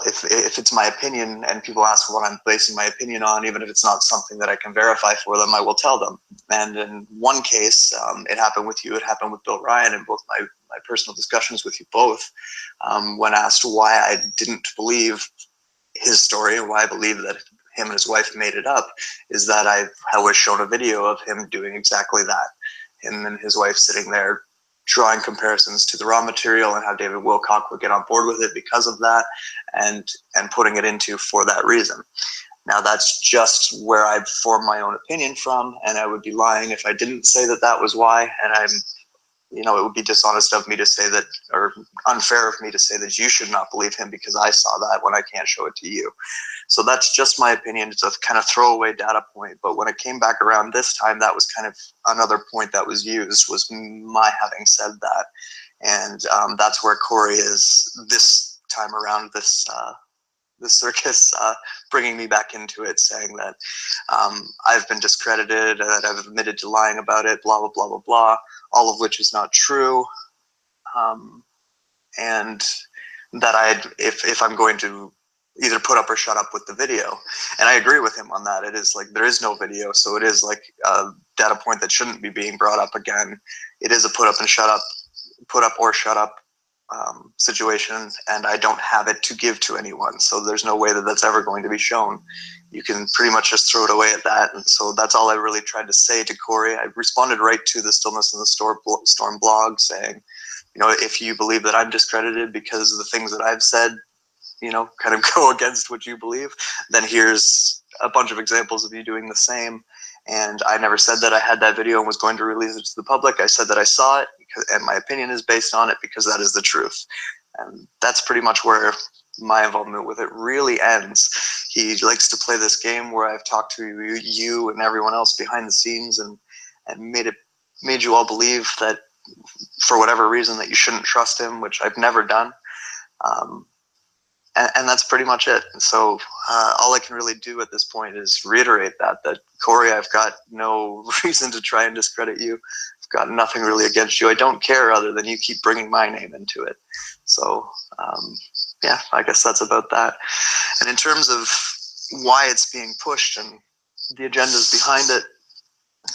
if it's my opinion and people ask what I'm basing my opinion on, even if it's not something that I can verify for them, I will tell them. And in one case, it happened with you, it happened with Bill Ryan, in both my personal discussions with you both, when asked why I didn't believe his story or why I believe that him and his wife made it up, is that I was shown a video of him doing exactly that. Him and his wife sitting there drawing comparisons to the raw material and how David Wilcock would get on board with it because of that, and putting it into for that reason. Now that's just where I'd form my own opinion from, and I would be lying if I didn't say that that was why. And it would be dishonest of me to say that, or unfair of me to say that you should not believe him because I saw that when I can't show it to you. So that's just my opinion. It's a kind of throwaway data point. But when it came back around this time, that was kind of another point that was used, was my having said that. And that's where Corey is this time around, this circus, bringing me back into it, saying that I've been discredited, that I've admitted to lying about it, blah, blah, blah, blah, blah, all of which is not true. And that if I'm going to either put up or shut up with the video. And I agree with him on that. It is like, there is no video, so it is like a data point that shouldn't be being brought up again. It is a put up or shut up situation, and I don't have it to give to anyone, so there's no way that that's ever going to be shown. You can pretty much just throw it away at that. And so that's all I really tried to say to Corey. I responded right to the Stillness in the Storm blog saying, if you believe that I'm discredited because of the things that I've said, kind of go against what you believe, then here's a bunch of examples of you doing the same. And I never said that I had that video and was going to release it to the public. I said that I saw it, and my opinion is based on it because that is the truth. And that's pretty much where my involvement with it really ends. He likes to play this game where I've talked to you and everyone else behind the scenes and made you all believe that for whatever reason that you shouldn't trust him, which I've never done. And that's pretty much it. So all I can really do at this point is reiterate that Corey, I've got no reason to try and discredit you. I've got nothing really against you. I don't care other than you keep bringing my name into it. So yeah, I guess that's about that. And in terms of why it's being pushed and the agendas behind it,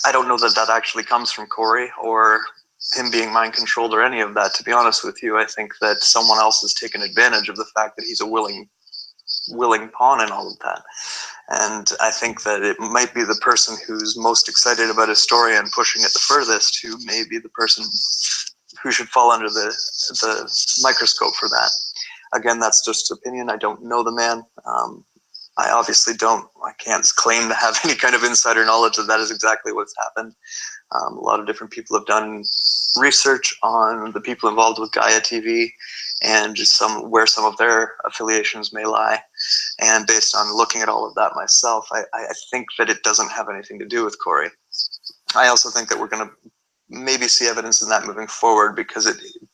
I don't know that that actually comes from Corey or him being mind controlled or any of that, to be honest with you. I think that someone else has taken advantage of the fact that he's a willing pawn in all of that. And I think that it might be the person who's most excited about his story and pushing it the furthest who may be the person who should fall under the microscope for that. Again, that's just opinion. I don't know the man. I can't claim to have any kind of insider knowledge that is exactly what's happened. A lot of different people have done research on the people involved with Gaia TV and just where some of their affiliations may lie. And based on looking at all of that myself, I think that it doesn't have anything to do with Corey. I also think that we're going to maybe see evidence in that moving forward because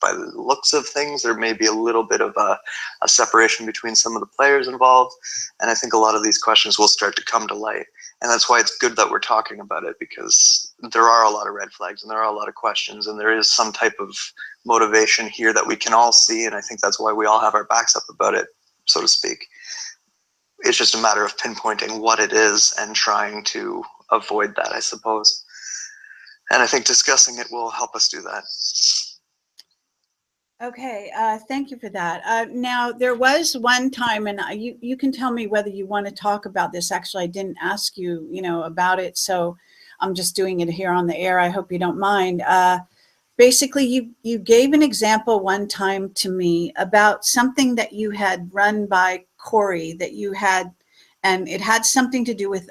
by the looks of things, there may be a little bit of a separation between some of the players involved. And I think a lot of these questions will start to come to light. And that's why it's good that we're talking about it, because there are a lot of red flags and there are a lot of questions and there is some type of motivation here that we can all see. And I think that's why we all have our backs up about it, so to speak. It's just a matter of pinpointing what it is and trying to avoid that, I suppose. And I think discussing it will help us do that. Okay, thank you for that. Now, there was one time, and you can tell me whether you want to talk about this. Actually, I didn't ask you, about it, so I'm just doing it here on the air. I hope you don't mind. Basically, you gave an example one time to me about something that you had run by Corey that you had, and it had something to do with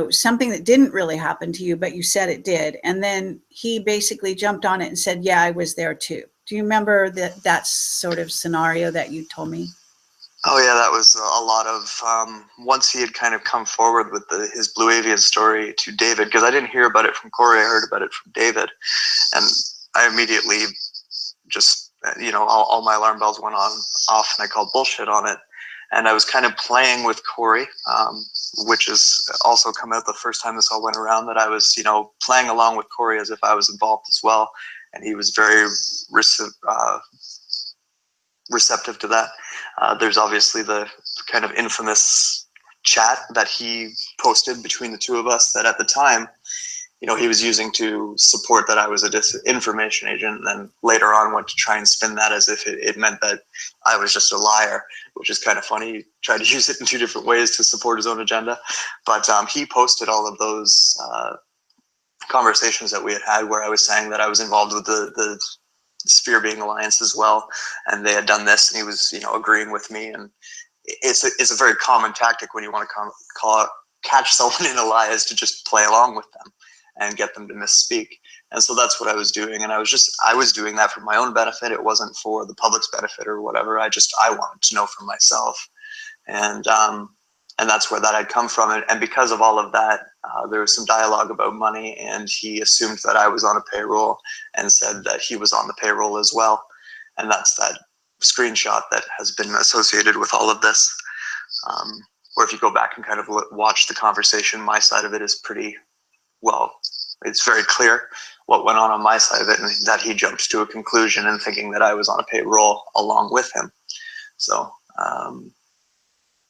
something that didn't really happen to you, but you said it did. And then he basically jumped on it and said, yeah, I was there too. Do you remember that sort of scenario that you told me? Oh yeah, that was a lot of, once he had kind of come forward with his Blue Avian story to David, because I didn't hear about it from Corey, I heard about it from David. And I immediately just, all my alarm bells went off and I called bullshit on it. And I was kind of playing with Corey, which has also come out the first time this all went around, that I was, playing along with Corey as if I was involved as well. And he was very receptive to that. There's obviously the kind of infamous chat that he posted between the two of us that at the time, he was using to support that I was a disinformation agent, and then later on went to try and spin that as if it meant that I was just a liar, which is kind of funny. He tried to use it in two different ways to support his own agenda. But he posted all of those conversations that we had where I was saying that I was involved with the Sphere Being Alliance as well, and they had done this, and he was, agreeing with me. And it's a very common tactic when you want to catch someone in a lie, is to just play along with them and get them to misspeak. And so that's what I was doing. And I was doing that for my own benefit. It wasn't for the public's benefit or whatever. I wanted to know for myself. And that's where that had come from. And because of all of that, there was some dialogue about money, and he assumed that I was on a payroll and said that he was on the payroll as well. And that's that screenshot that has been associated with all of this. Or if you go back and kind of watch the conversation, my side of it is it's very clear what went on my side of it, and that he jumped to a conclusion and thinking that I was on a payroll along with him. So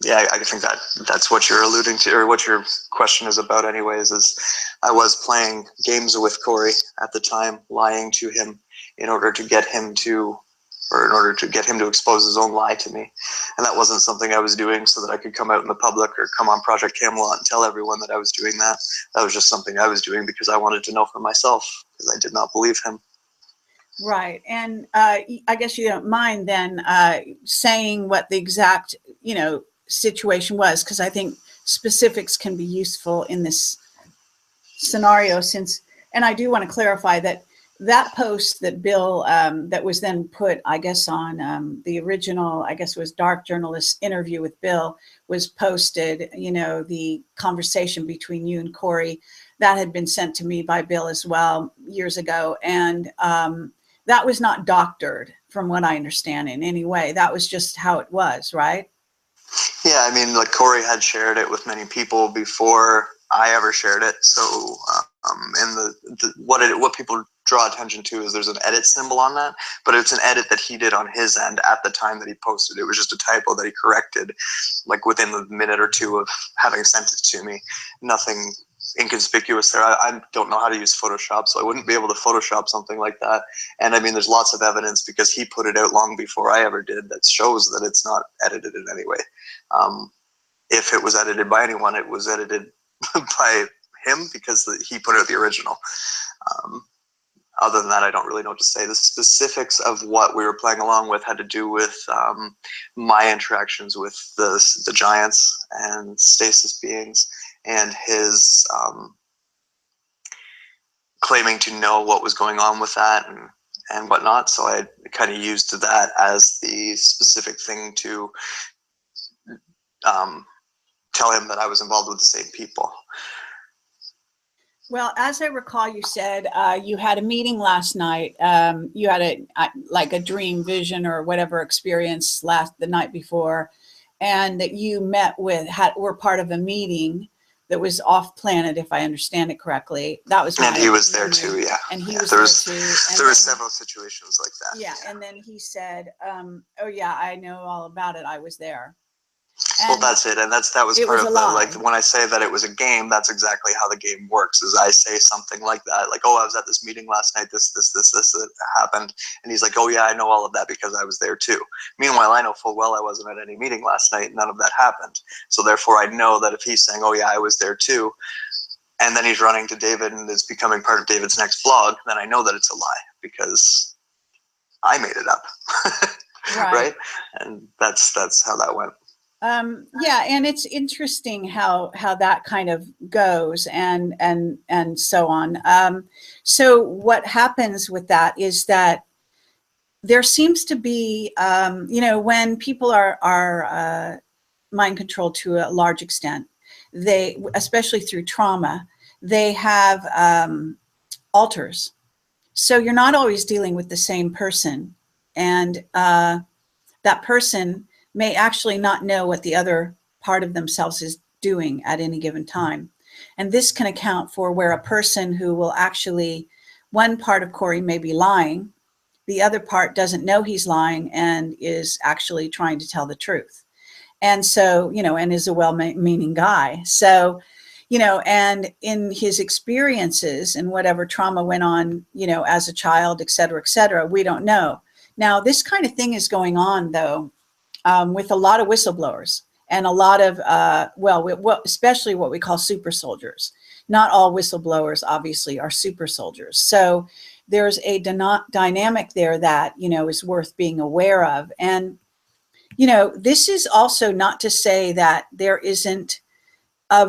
Yeah, I think that's what you're alluding to, or what your question is about anyways, is I was playing games with Corey at the time, lying to him in order to get him to, or in order to get him to expose his own lie to me. And that wasn't something I was doing so that I could come out in the public or come on Project Camelot and tell everyone that I was doing that. That was just something I was doing because I wanted to know for myself, because I did not believe him. Right. And I guess you don't mind then saying what the exact, situation was, because I think specifics can be useful in this scenario, and I do want to clarify that post that Bill, that was then put, I guess, on the original, I guess it was Dark Journalist interview with Bill, was posted, the conversation between you and Corey, that had been sent to me by Bill as well years ago. And that was not doctored, from what I understand, in any way. That was just how it was, right? Yeah, I mean, like, Corey had shared it with many people before I ever shared it. So, and what people draw attention to is there's an edit symbol on that, but it's an edit that he did on his end at the time that he posted. It was just a typo that he corrected, like, within a minute or two of having sent it to me. Nothing inconspicuous there. I don't know how to use Photoshop, so I wouldn't be able to Photoshop something like that. And I mean, there's lots of evidence, because he put it out long before I ever did, that shows that it's not edited in any way. If it was edited by anyone, it was edited by him, because he put out the original. Other than that, I don't really know what to say. The specifics of what we were playing along with had to do with my interactions with the giants and stasis beings, and his claiming to know what was going on with that and whatnot. So I kind of used that as the specific thing to tell him that I was involved with the same people. Well, as I recall, you said you had a meeting last night. You had a dream, vision, or whatever experience the night before, and that you were part of a meeting that was off planet, if I understand it correctly. That was, and he was there too. Yeah, and he was there there too. There were several situations like that. Yeah, and then he said, "Oh yeah, I know all about it. I was there." And well, that's it, and that was part of the, when I say that it was a game, that's exactly how the game works. Is I say something like that, like, "Oh, I was at this meeting last night. This happened," and he's like, "Oh yeah, I know all of that because I was there too." Meanwhile, I know full well I wasn't at any meeting last night. None of that happened. So therefore, I know that if he's saying, "Oh yeah, I was there too," and then he's running to David and is becoming part of David's next vlog, then I know that it's a lie, because I made it up. Right? And that's how that went. Yeah, and it's interesting how that kind of goes and so on. So what happens with that is that there seems to be, when people are mind controlled to a large extent, especially through trauma, they have alters. So you're not always dealing with the same person, and that person may actually not know what the other part of themselves is doing at any given time. And this can account for where a person who will actually, one part of Corey may be lying, the other part doesn't know he's lying and is actually trying to tell the truth. And so, and is a well-meaning guy. So, and in his experiences and whatever trauma went on, as a child, et cetera, we don't know. Now, this kind of thing is going on, though, with a lot of whistleblowers and a lot of, especially what we call super soldiers. Not all whistleblowers, obviously, are super soldiers. So there's a dynamic there that, is worth being aware of. And, this is also not to say that there isn't a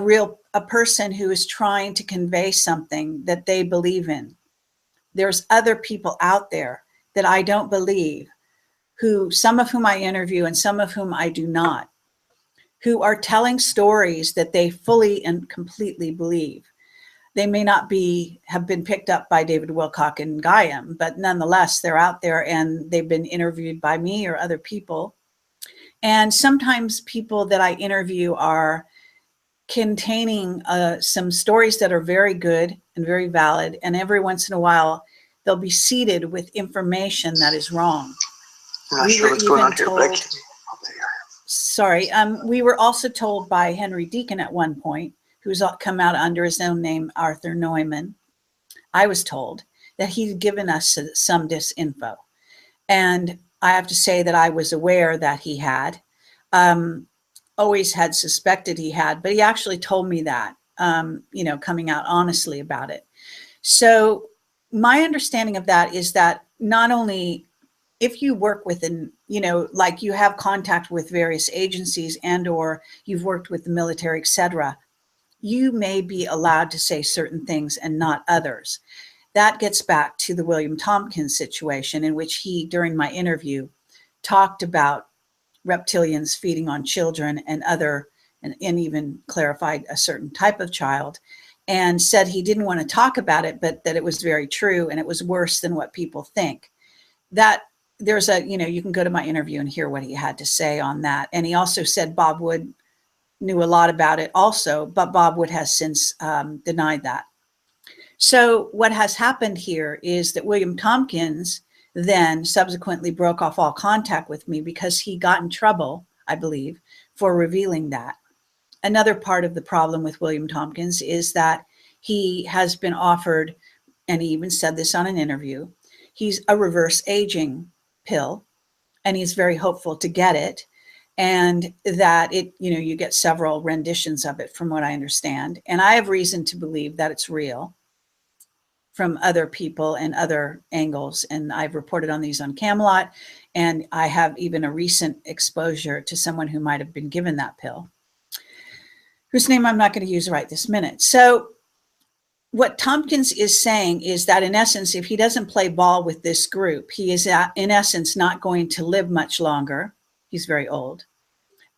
person who is trying to convey something that they believe in. There's other people out there that I don't believe, some of whom I interview and some of whom I do not, who are telling stories that they fully and completely believe. They may not have been picked up by David Wilcock and Gaiam, but nonetheless, they're out there and they've been interviewed by me or other people. And sometimes people that I interview are containing some stories that are very good and very valid. And every once in a while, they'll be seeded with information that is wrong. I'm not sure what's going on here, but I can't. sorry. We were also told by Henry Deacon at one point, who's come out under his own name, Arthur Neumann. I was told that he'd given us some disinfo. And I have to say that I was aware that he had, always had suspected he had, but he actually told me that, coming out honestly about it. So my understanding of that is that not only if you work within, like you have contact with various agencies and or you've worked with the military, etc., you may be allowed to say certain things and not others. That gets back to the William Tompkins situation, in which he, during my interview, talked about reptilians feeding on children and even clarified a certain type of child, and said he didn't want to talk about it, but that it was very true and it was worse than what people think. That there's you can go to my interview and hear what he had to say on that. And he also said Bob Wood knew a lot about it also, but Bob Wood has since denied that. So what has happened here is that William Tompkins then subsequently broke off all contact with me because he got in trouble, I believe, for revealing that. Another part of the problem with William Tompkins is that he has been offered, and he even said this on an interview, he's a reverse aging pill, and he's very hopeful to get it. And that you get several renditions of it from what I understand. And I have reason to believe that it's real from other people and other angles. And I've reported on these on Camelot. And I have even a recent exposure to someone who might have been given that pill, whose name I'm not going to use right this minute. So what Tompkins is saying is that, in essence, if he doesn't play ball with this group, he is, in essence, not going to live much longer. He's very old.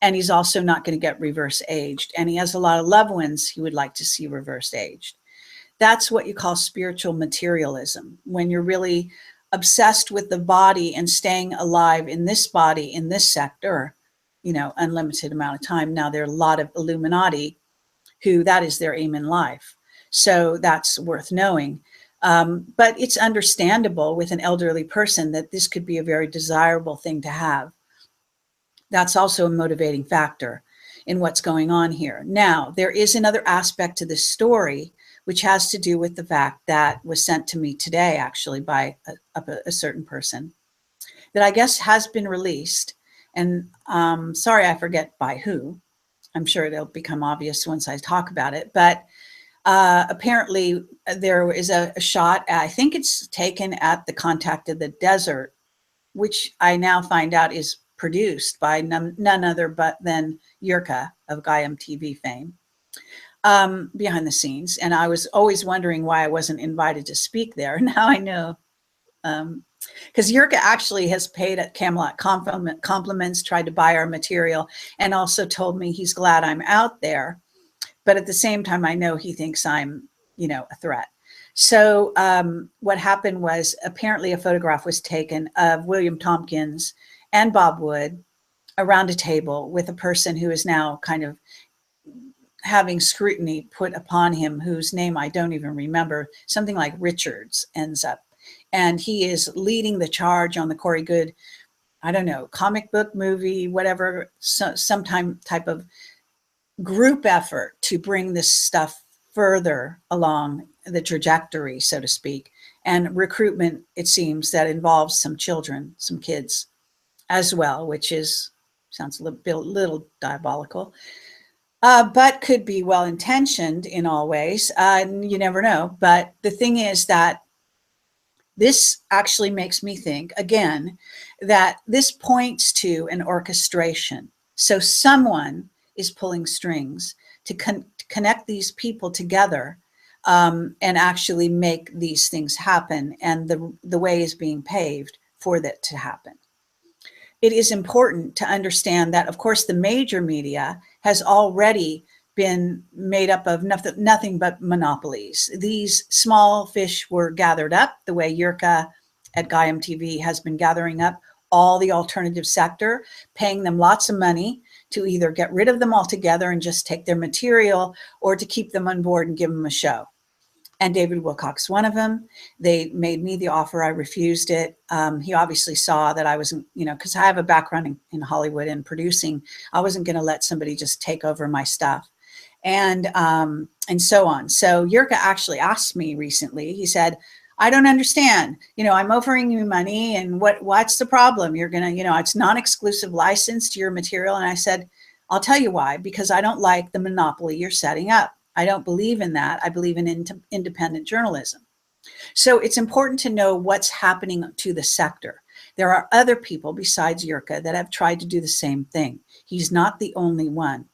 And he's also not going to get reverse aged. And he has a lot of loved ones he would like to see reverse aged. That's what you call spiritual materialism, when you're really obsessed with the body and staying alive in this body, in this sector, unlimited amount of time. Now, there are a lot of Illuminati who that is their aim in life. So that's worth knowing. But it's understandable with an elderly person that this could be a very desirable thing to have. That's also a motivating factor in what's going on here. Now, there is another aspect to this story, which has to do with the fact that was sent to me today, actually, by a certain person, that I guess has been released. And sorry, I forget by who. I'm sure it'll become obvious once I talk about it. But apparently there is a shot, I think it's taken at the Contact of the Desert, which I now find out is produced by none other but than Yurka of Gaiam TV fame, behind the scenes. And I was always wondering why I wasn't invited to speak there. Now I know, because Yurka actually has paid at Camelot compliments, tried to buy our material, and also told me he's glad I'm out there. But at the same time, I know he thinks I'm, a threat. So what happened was, apparently a photograph was taken of William Tompkins and Bob Wood around a table with a person who is now kind of having scrutiny put upon him, whose name I don't even remember, something like Richards ends up. And he is leading the charge on the Corey Goode, I don't know, comic book, movie, whatever, some type of group effort to bring this stuff further along the trajectory, so to speak, and recruitment, it seems, that involves some children, some kids as well, which sounds a little diabolical, but could be well-intentioned in all ways. You never know. But the thing is that this actually makes me think, again, that this points to an orchestration. So someone is pulling strings to connect these people together and actually make these things happen. And the way is being paved for that to happen. It is important to understand that, of course, the major media has already been made up of nothing but monopolies. These small fish were gathered up the way Yurka at Gaiam TV has been gathering up all the alternative sector, paying them lots of money to either get rid of them altogether and just take their material, or to keep them on board and give them a show. And David Wilcock's one of them. They made me the offer. I refused it. He obviously saw that I wasn't, because I have a background in Hollywood and producing. I wasn't going to let somebody just take over my stuff, and so on. So Jirka actually asked me recently. He said, "I don't understand. I'm offering you money, and what's the problem? You're gonna, it's non-exclusive license to your material." And I said, "I'll tell you why. Because I don't like the monopoly you're setting up. I don't believe in that. I believe in independent journalism." So it's important to know what's happening to the sector. There are other people besides Jirka that have tried to do the same thing. He's not the only one.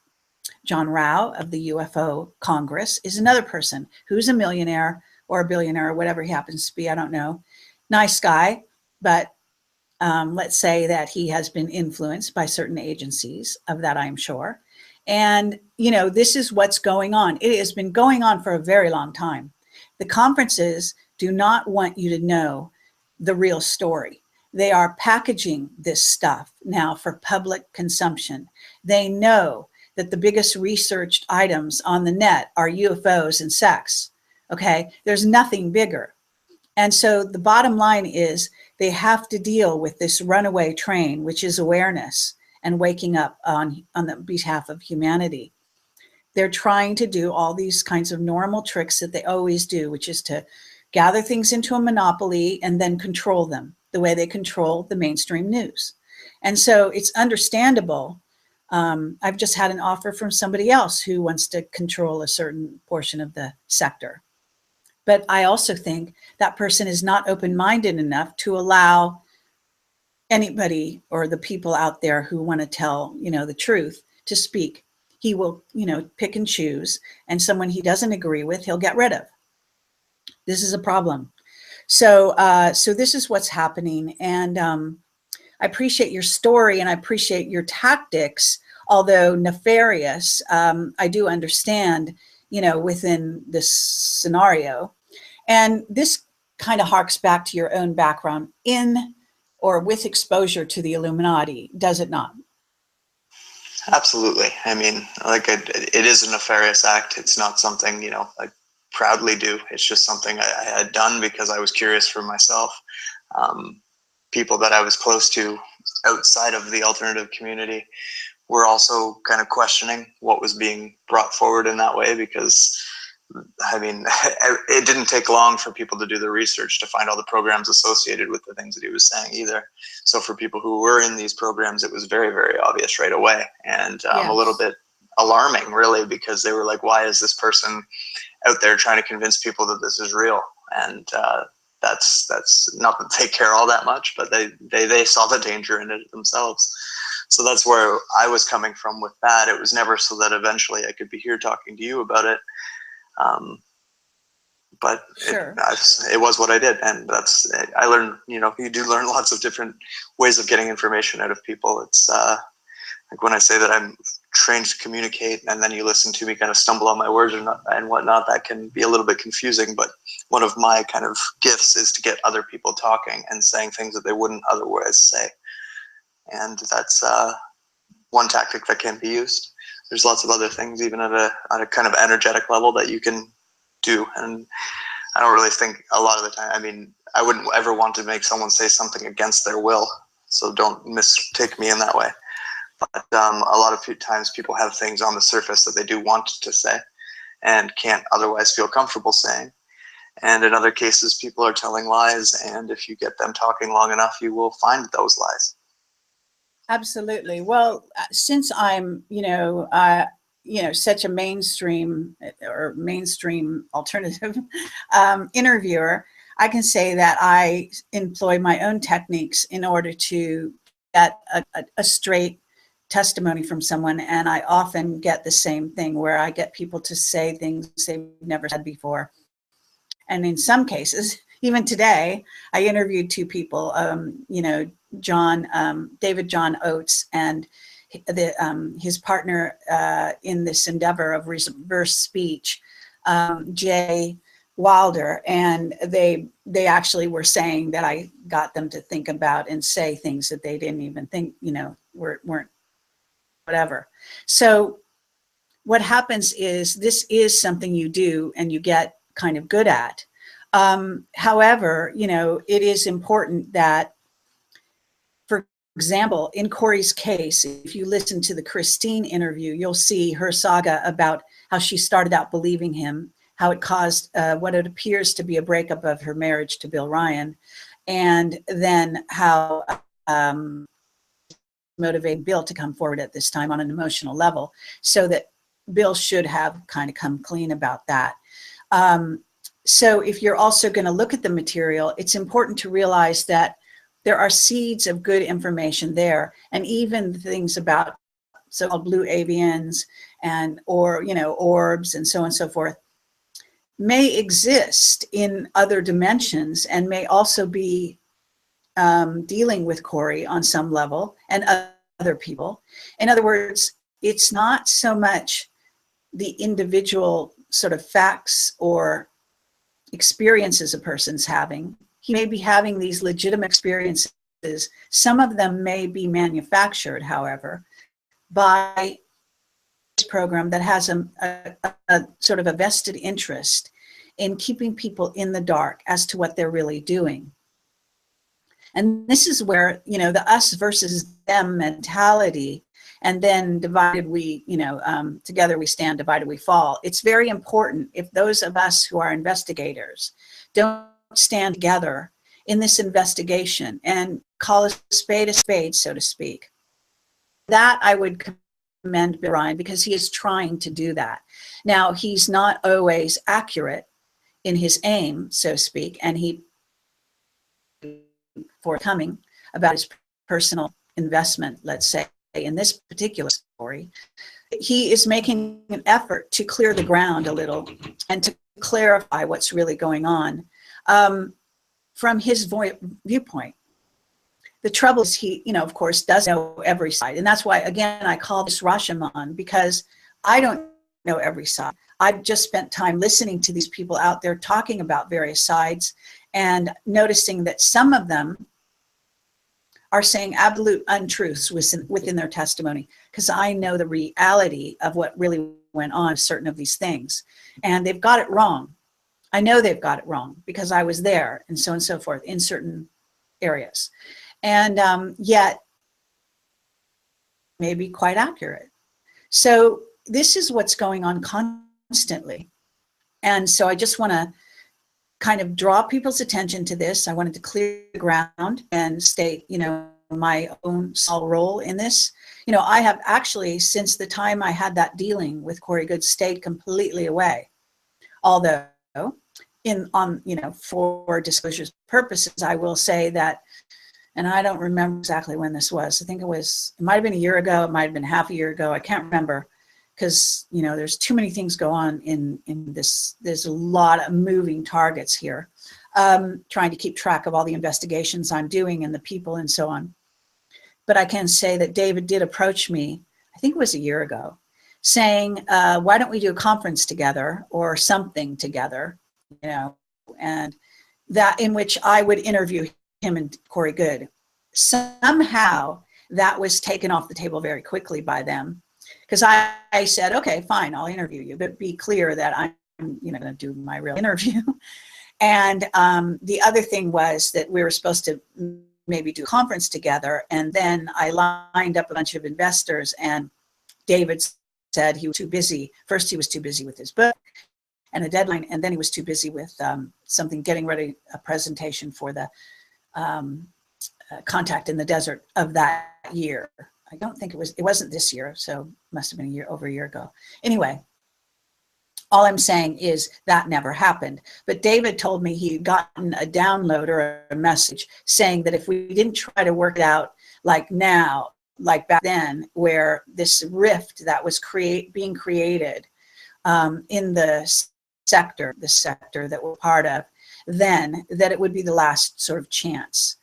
John Rao of the UFO Congress is another person who's a millionaire or a billionaire or whatever he happens to be. I don't know. Nice guy, but let's say that he has been influenced by certain agencies. Of that, I'm sure. And, this is what's going on. It has been going on for a very long time. The conferences do not want you to know the real story. They are packaging this stuff now for public consumption. They know that the biggest researched items on the net are UFOs and sex. Okay, there's nothing bigger. And so the bottom line is they have to deal with this runaway train, which is awareness and waking up on the behalf of humanity. They're trying to do all these kinds of normal tricks that they always do, which is to gather things into a monopoly and then control them the way they control the mainstream news. And so it's understandable. I've just had an offer from somebody else who wants to control a certain portion of the sector. But I also think that person is not open-minded enough to allow anybody or the people out there who want to tell, the truth to speak. He will, pick and choose, and someone he doesn't agree with, he'll get rid of. This is a problem. So this is what's happening. And I appreciate your story and I appreciate your tactics, although nefarious. I do understand, within this scenario. And this kind of harks back to your own background in or with exposure to the Illuminati, does it not? Absolutely. I mean, it is a nefarious act. It's not something, I proudly do. It's just something I had done because I was curious for myself. People that I was close to outside of the alternative community were also kind of questioning what was being brought forward in that way, because it didn't take long for people to do the research to find all the programs associated with the things that he was saying either. So for people who were in these programs, it was very, very obvious right away. And Yes. A little bit alarming, really, because they were like, why is this person out there trying to convince people that this is real? And that's not that they care all that much, but they saw the danger in it themselves. So that's where I was coming from with that. It was never so that eventually I could be here talking to you about it. But sure. It was what I did. And I learned, you do learn lots of different ways of getting information out of people. It's like when I say that I'm trained to communicate and then you listen to me kind of stumble on my words and whatnot, that can be a little bit confusing. But one of my kind of gifts is to get other people talking and saying things that they wouldn't otherwise say. And that's one tactic that can be used. There's lots of other things, even at a kind of energetic level, that you can do. And I don't really think a lot of the time, I wouldn't ever want to make someone say something against their will. So don't mistake me in that way. But a lot of times people have things on the surface that they do want to say and can't otherwise feel comfortable saying. And in other cases, people are telling lies. And if you get them talking long enough, you will find those lies. Absolutely. Well, since I'm, such a mainstream alternative interviewer, I can say that I employ my own techniques in order to get a straight testimony from someone. And I often get the same thing where I get people to say things they've never said before. And in some cases, even today, I interviewed two people, David John Oates and his partner in this endeavor of reverse speech, Jay Wilder, and they actually were saying that I got them to think about and say things that they didn't even think, weren't whatever. So what happens is this is something you do, and you get kind of good at. However, you know, it is important that, for example, in Corey's case, if you listen to the Christine interview, you'll see her saga about how she started out believing him, how it caused what it appears to be a breakup of her marriage to Bill Ryan, and then how motivated Bill to come forward at this time on an emotional level, so that Bill should have kind of come clean about that. So if you're also going to look at the material, it's important to realize that there are seeds of good information there, and even things about so-called blue avians and, or, you know, orbs and so on and so forth may exist in other dimensions and may also be dealing with Corey on some level and other people. In other words, it's not so much the individual sort of facts or experiences a person's having. He may be having these legitimate experiences. Some of them may be manufactured, however, by this program that has a sort of a vested interest in keeping people in the dark as to what they're really doing. And this is where, you know, the us versus them mentality, and then divided we, you know, together we stand, divided we fall. It's very important if those of us who are investigators don't stand together in this investigation and call a spade, so to speak. That I would commend Bill Ryan, because he is trying to do that. Now, he's not always accurate in his aim, so to speak, and he forthcoming about his personal investment, let's say, in this particular story. He is making an effort to clear the ground a little and to clarify what's really going on from his viewpoint. The trouble is he, you know, of course, does know every side. And that's why, again, I call this Rashomon, because I don't know every side. I've just spent time listening to these people out there talking about various sides and noticing that some of them are saying absolute untruths within their testimony, because I know the reality of what really went on with certain of these things. And they've got it wrong. I know they've got it wrong because I was there, and so on and so forth, in certain areas. And yet, maybe quite accurate. So this is what's going on constantly. And so I just want to kind of draw people's attention to this. I wanted to clear the ground and state, you know, my own small role in this. You know, I have actually, since the time I had that dealing with Corey Goode, stayed completely away. Although, you know, for disclosure's purposes, I will say that, and I don't remember exactly when this was. I think it might have been a year ago. It might have been half a year ago. I can't remember, because, you know, there's too many things go on in this. There's a lot of moving targets here, trying to keep track of all the investigations I'm doing and the people and so on. But I can say that David did approach me, I think it was a year ago, saying, why don't we do a conference together or something together, you know, and that in which I would interview him and Corey Goode. Somehow that was taken off the table very quickly by them, because I said, okay, fine, I'll interview you, but be clear that I'm, you know, going to do my real interview. And the other thing was that we were supposed to maybe do a conference together, and then I lined up a bunch of investors, and David said he was too busy. First, he was too busy with his book and a deadline, and then he was too busy with something, getting ready, a presentation for the Contact in the Desert of that year. I don't think it wasn't this year, so it must have been over a year ago. Anyway, all I'm saying is that never happened. But David told me he'd gotten a download or a message saying that if we didn't try to work it out like now, like back then, where this rift that was being created in the sector that we're part of, then that it would be the last sort of chance.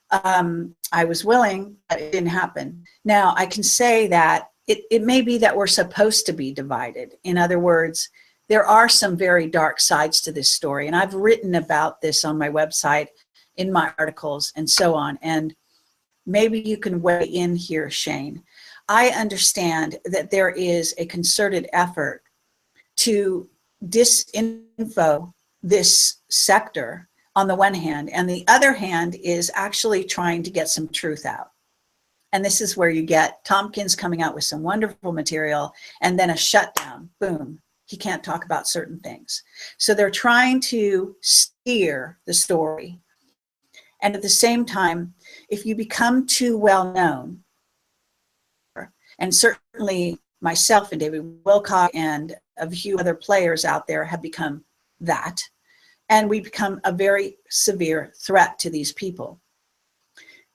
I was willing, but it didn't happen. Now, I can say that it may be that we're supposed to be divided. In other words, there are some very dark sides to this story, and I've written about this on my website, in my articles, and so on. And maybe you can weigh in here, Shane. I understand that there is a concerted effort to disinfo this sector on the one hand, and the other hand is actually trying to get some truth out. And this is where you get Tompkins coming out with some wonderful material and then a shutdown, boom, he can't talk about certain things. So they're trying to steer the story. And at the same time, if you become too well known, and certainly myself and David Wilcock and a few other players out there have become that, and we become a very severe threat to these people,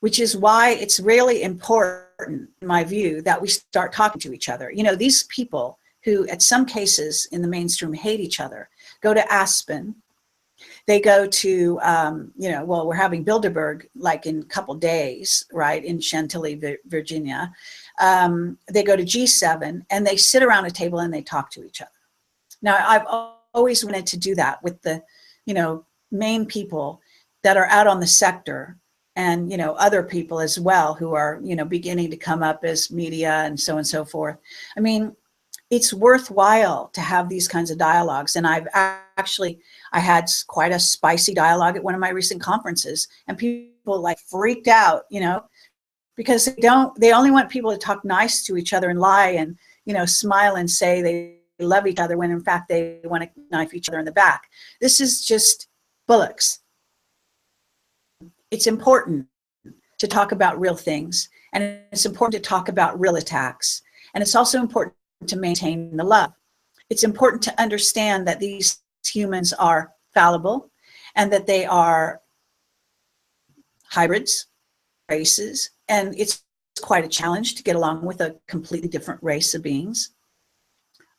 which is why it's really important, in my view, that we start talking to each other. You know, these people who, at some cases in the mainstream, hate each other, go to Aspen. They go to, you know, well, we're having Bilderberg like in a couple days, right, in Chantilly, Virginia. They go to G7 and they sit around a table and they talk to each other. Now, I've always wanted to do that with the, you know, main people that are out on the sector, and, you know, other people as well who are, you know, beginning to come up as media and so forth. I mean, it's worthwhile to have these kinds of dialogues. And I had quite a spicy dialogue at one of my recent conferences, and people like freaked out, you know, because they only want people to talk nice to each other and lie and, you know, smile and say they love each other when in fact they want to knife each other in the back. This is just bullocks. It's important to talk about real things, and it's important to talk about real attacks. And it's also important to maintain the love. It's important to understand that these humans are fallible and that they are hybrids, races, and it's quite a challenge to get along with a completely different race of beings,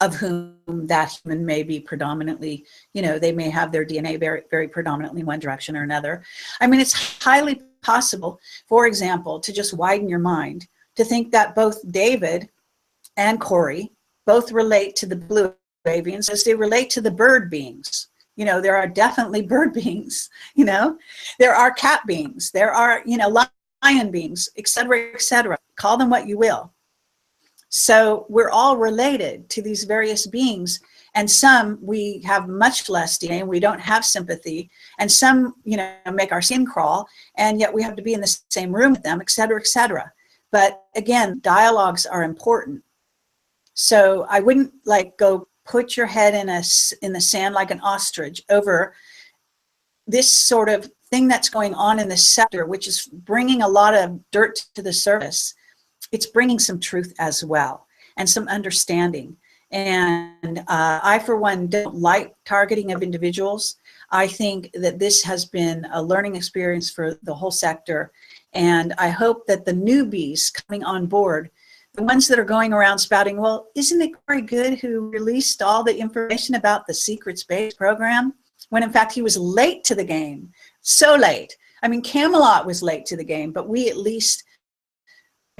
of whom that human may be predominantly, you know, they may have their DNA very, very predominantly in one direction or another. I mean, it's highly possible, for example, to just widen your mind, to think that both David and Corey both relate to the Blue Avians as they relate to the bird beings. You know, there are definitely bird beings, you know, there are cat beings, there are, you know, lion beings, et cetera, call them what you will. So we're all related to these various beings, and some we have much less DNA and we don't have sympathy, and some, you know, make our skin crawl, and yet we have to be in the same room with them, et cetera. But again, dialogues are important. So I wouldn't like go put your head in the sand like an ostrich over this sort of thing that's going on in the sector, which is bringing a lot of dirt to the surface. It's bringing some truth as well, and some understanding. And I, for one, don't like targeting of individuals. I think that this has been a learning experience for the whole sector. And I hope that the newbies coming on board, the ones that are going around spouting, well, isn't it Corey Goode who released all the information about the secret space program? When in fact he was late to the game, so late. I mean, Camelot was late to the game, but we at least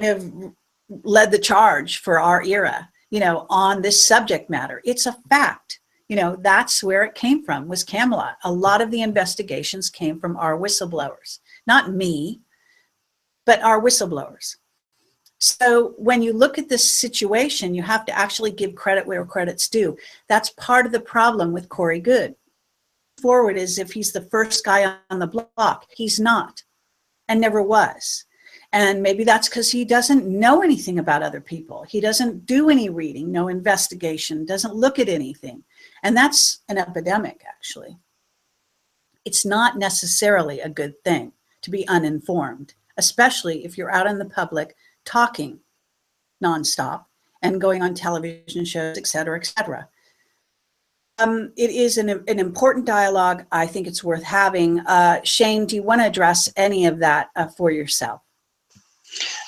have led the charge for our era, you know, on this subject matter. It's a fact. You know, that's where it came from, was Camelot. A lot of the investigations came from our whistleblowers, not me, but our whistleblowers. So when you look at this situation, you have to actually give credit where credit's due. That's part of the problem with Corey Goode. Forward as if he's the first guy on the block. He's not, and never was. And maybe that's because he doesn't know anything about other people. He doesn't do any reading, no investigation, doesn't look at anything. And that's an epidemic, actually. It's not necessarily a good thing to be uninformed, especially if you're out in the public talking nonstop and going on television shows, et cetera, et cetera. It is an important dialogue. I think it's worth having. Shane, do you want to address any of that for yourself?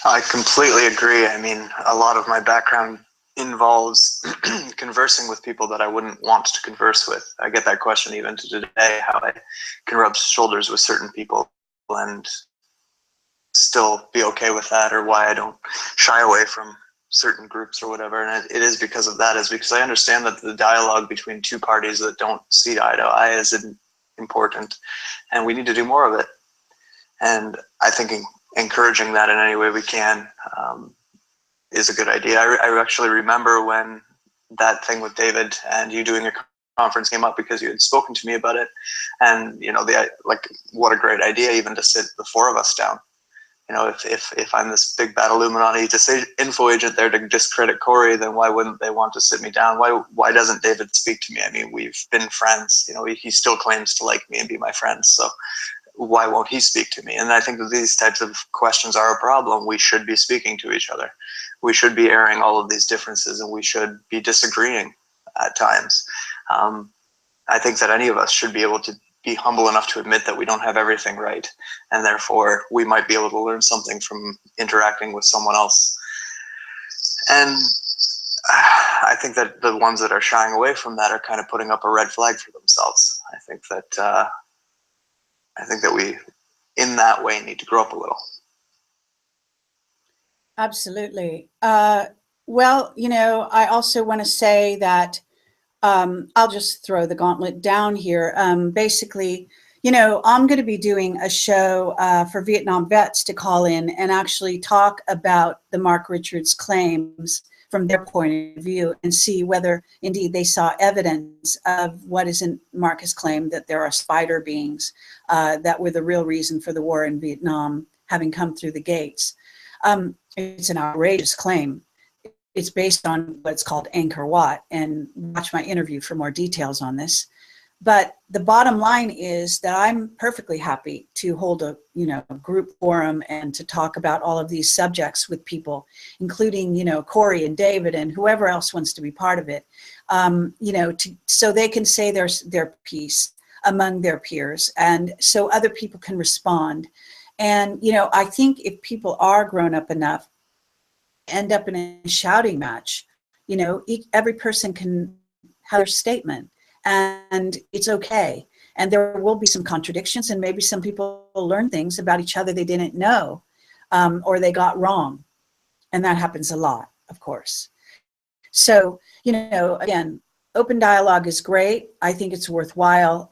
I completely agree. I mean, a lot of my background involves conversing with people that I wouldn't want to converse with. I get that question even to today, how I can rub shoulders with certain people and still be okay with that, or why I don't shy away from certain groups or whatever. And it is because of that, is because I understand that the dialogue between two parties that don't see eye to eye is important, and we need to do more of it. And I think encouraging that in any way we can is a good idea. I actually remember when that thing with David and you doing your conference came up because you had spoken to me about it, and you know, like, what a great idea even to sit the four of us down. You know, if I'm this big bad Illuminati info agent there to discredit Corey, then why wouldn't they want to sit me down? Why doesn't David speak to me? I mean, we've been friends. You know, he still claims to like me and be my friend. So why won't he speak to me? And I think that these types of questions are a problem. We should be speaking to each other. We should be airing all of these differences, and we should be disagreeing at times. I think that any of us should be able to be humble enough to admit that we don't have everything right, and therefore we might be able to learn something from interacting with someone else. And I think that the ones that are shying away from that are kind of putting up a red flag for themselves. I think that we, in that way, need to grow up a little. Absolutely. Well, you know, I also want to say that I'll just throw the gauntlet down here. Basically, you know, I'm going to be doing a show for Vietnam vets to call in and actually talk about the Mark Richards claims from their point of view and see whether indeed they saw evidence of what isn't Marcus claimed, that there are spider beings that were the real reason for the war in Vietnam having come through the gates. It's an outrageous claim. It's based on what's called Angkor Wat, and watch my interview for more details on this. But the bottom line is that I'm perfectly happy to hold a, you know, group forum and to talk about all of these subjects with people, including, you know, Corey and David and whoever else wants to be part of it, you know, so they can say their piece among their peers, and so other people can respond. And, you know, I think if people are grown up enough, end up in a shouting match, you know, every person can have their statement, and it's okay. And there will be some contradictions, and maybe some people will learn things about each other they didn't know, or they got wrong. And that happens a lot, of course. So, you know, again, open dialogue is great. I think it's worthwhile.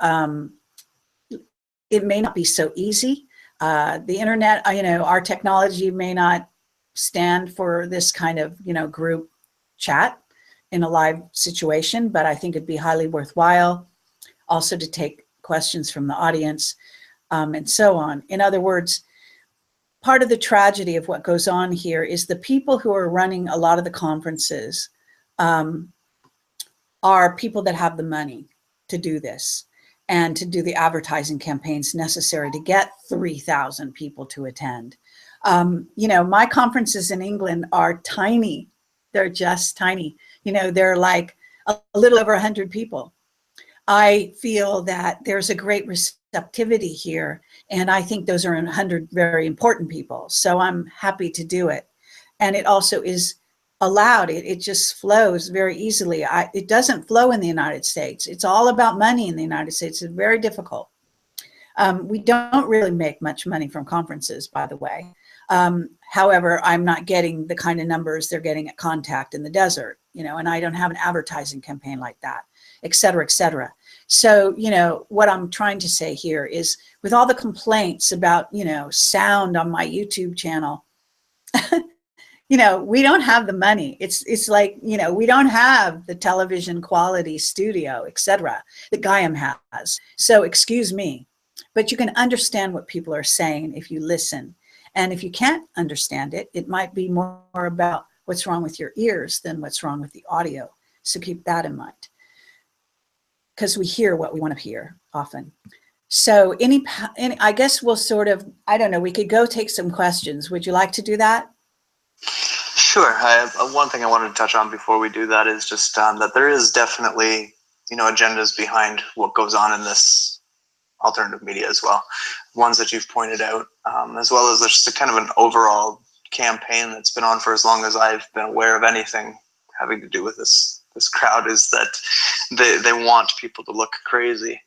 It may not be so easy. The internet, you know, our technology may not stand for this kind of, you know, group chat in a live situation, but I think it'd be highly worthwhile also to take questions from the audience, and so on. In other words, part of the tragedy of what goes on here is the people who are running a lot of the conferences are people that have the money to do this and to do the advertising campaigns necessary to get 3,000 people to attend. You know, my conferences in England are tiny. They're just tiny. You know, they're like a little over 100 people. I feel that there's a great receptivity here, and I think those are 100 very important people. So I'm happy to do it. And it also is allowed. It just flows very easily. It doesn't flow in the United States. It's all about money in the United States. It's very difficult. We don't really make much money from conferences, by the way. However, I'm not getting the kind of numbers they're getting at Contact in the desert, you know, and I don't have an advertising campaign like that, et cetera, et cetera. So, you know, what I'm trying to say here is, with all the complaints about, you know, sound on my YouTube channel, you know, we don't have the money. It's like, you know, we don't have the television quality studio, et cetera, that Gaiam has. So excuse me, but you can understand what people are saying if you listen. And if you can't understand it, it might be more about what's wrong with your ears than what's wrong with the audio. So keep that in mind, because we hear what we want to hear often. So I guess we'll sort of, I don't know, we could go take some questions. Would you like to do that? Sure. One thing I wanted to touch on before we do that is just that there is definitely, you know, agendas behind what goes on in this alternative media as well. Ones that you've pointed out, as well as just a kind of an overall campaign that's been on for as long as I've been aware of anything having to do with this crowd, is that they want people to look crazy.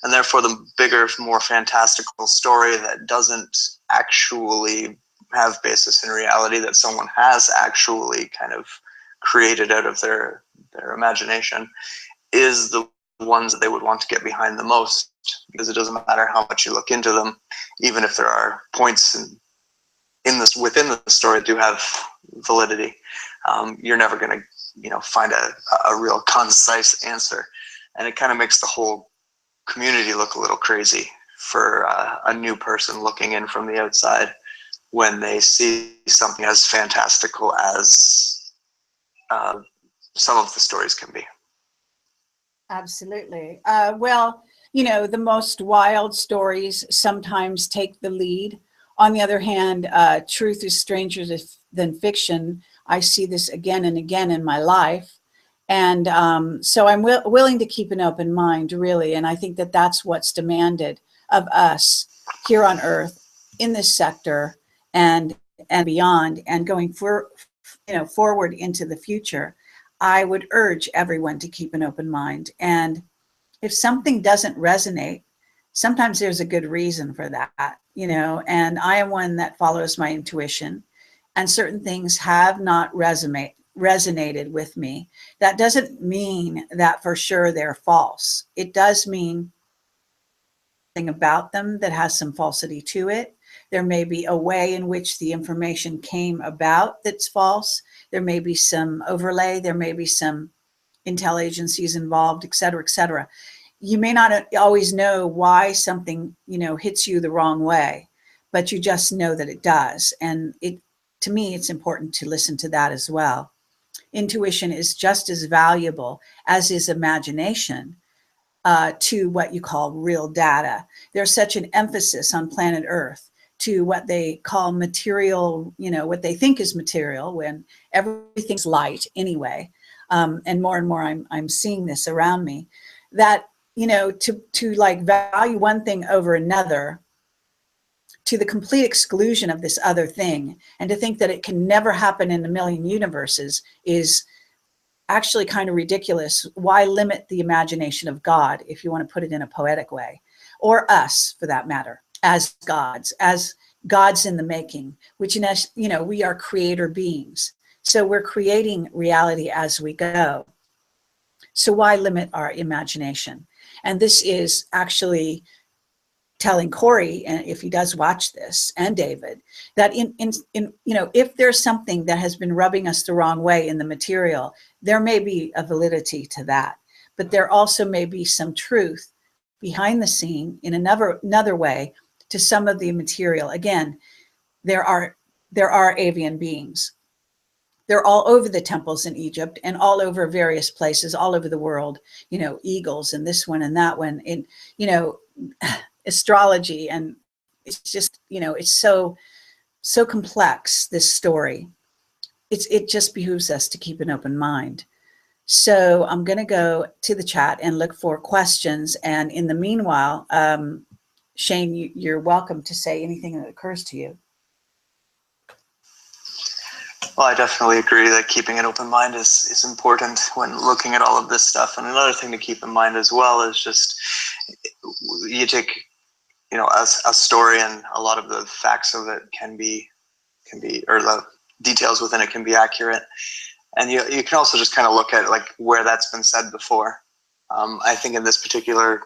And therefore the bigger, more fantastical story that doesn't actually have basis in reality, that someone has actually kind of created out of their imagination, is the ones that they would want to get behind the most, because it doesn't matter how much you look into them, even if there are points within the story that do have validity, you're never going to, you know, find a real concise answer. And it kind of makes the whole community look a little crazy for a new person looking in from the outside when they see something as fantastical as some of the stories can be. Absolutely. Well, you know, the most wild stories sometimes take the lead. On the other hand, truth is stranger than fiction. I see this again and again in my life. And so I'm willing to keep an open mind, really. And I think that that's what's demanded of us here on Earth, in this sector, and beyond, and going forward into the future. I would urge everyone to keep an open mind. And if something doesn't resonate, sometimes there's a good reason for that, you know, and I am one that follows my intuition, and certain things have not resonated with me. That doesn't mean that for sure they're false. It does mean something about them that has some falsity to it. There may be a way in which the information came about that's false. There may be some overlay. There may be some intel agencies involved, et cetera, et cetera. You may not always know why something, you know, hits you the wrong way, but you just know that it does. And to me, it's important to listen to that as well. Intuition is just as valuable as is imagination to what you call real data. There's such an emphasis on planet Earth to what they call material, you know, what they think is material, when everything's light anyway. And more I'm seeing this around me, that, you know, to like value one thing over another to the complete exclusion of this other thing, and to think that it can never happen in a million universes is actually kind of ridiculous. Why limit the imagination of God, if you want to put it in a poetic way, or us for that matter, as gods in the making, which, you know, we are creator beings. So we're creating reality as we go. So why limit our imagination? And this is actually telling Corey, and if he does watch this, and David, that in you know, if there's something that has been rubbing us the wrong way in the material, there may be a validity to that, but there also may be some truth behind the scene in another way to some of the material. Again, there are avian beings. They're all over the temples in Egypt and all over various places all over the world, you know, eagles and this one and that one, and, you know, astrology. And it's just, you know, it's so complex, this story. It just behooves us to keep an open mind. So I'm going to go to the chat and look for questions. And in the meanwhile, Shane, you're welcome to say anything that occurs to you. Well, I definitely agree that keeping an open mind is important when looking at all of this stuff. And another thing to keep in mind as well is just, you take, you know, a story, and a lot of the facts of it can be, or the details within it can be accurate. And you can also just kind of look at like where that's been said before. I think in this particular,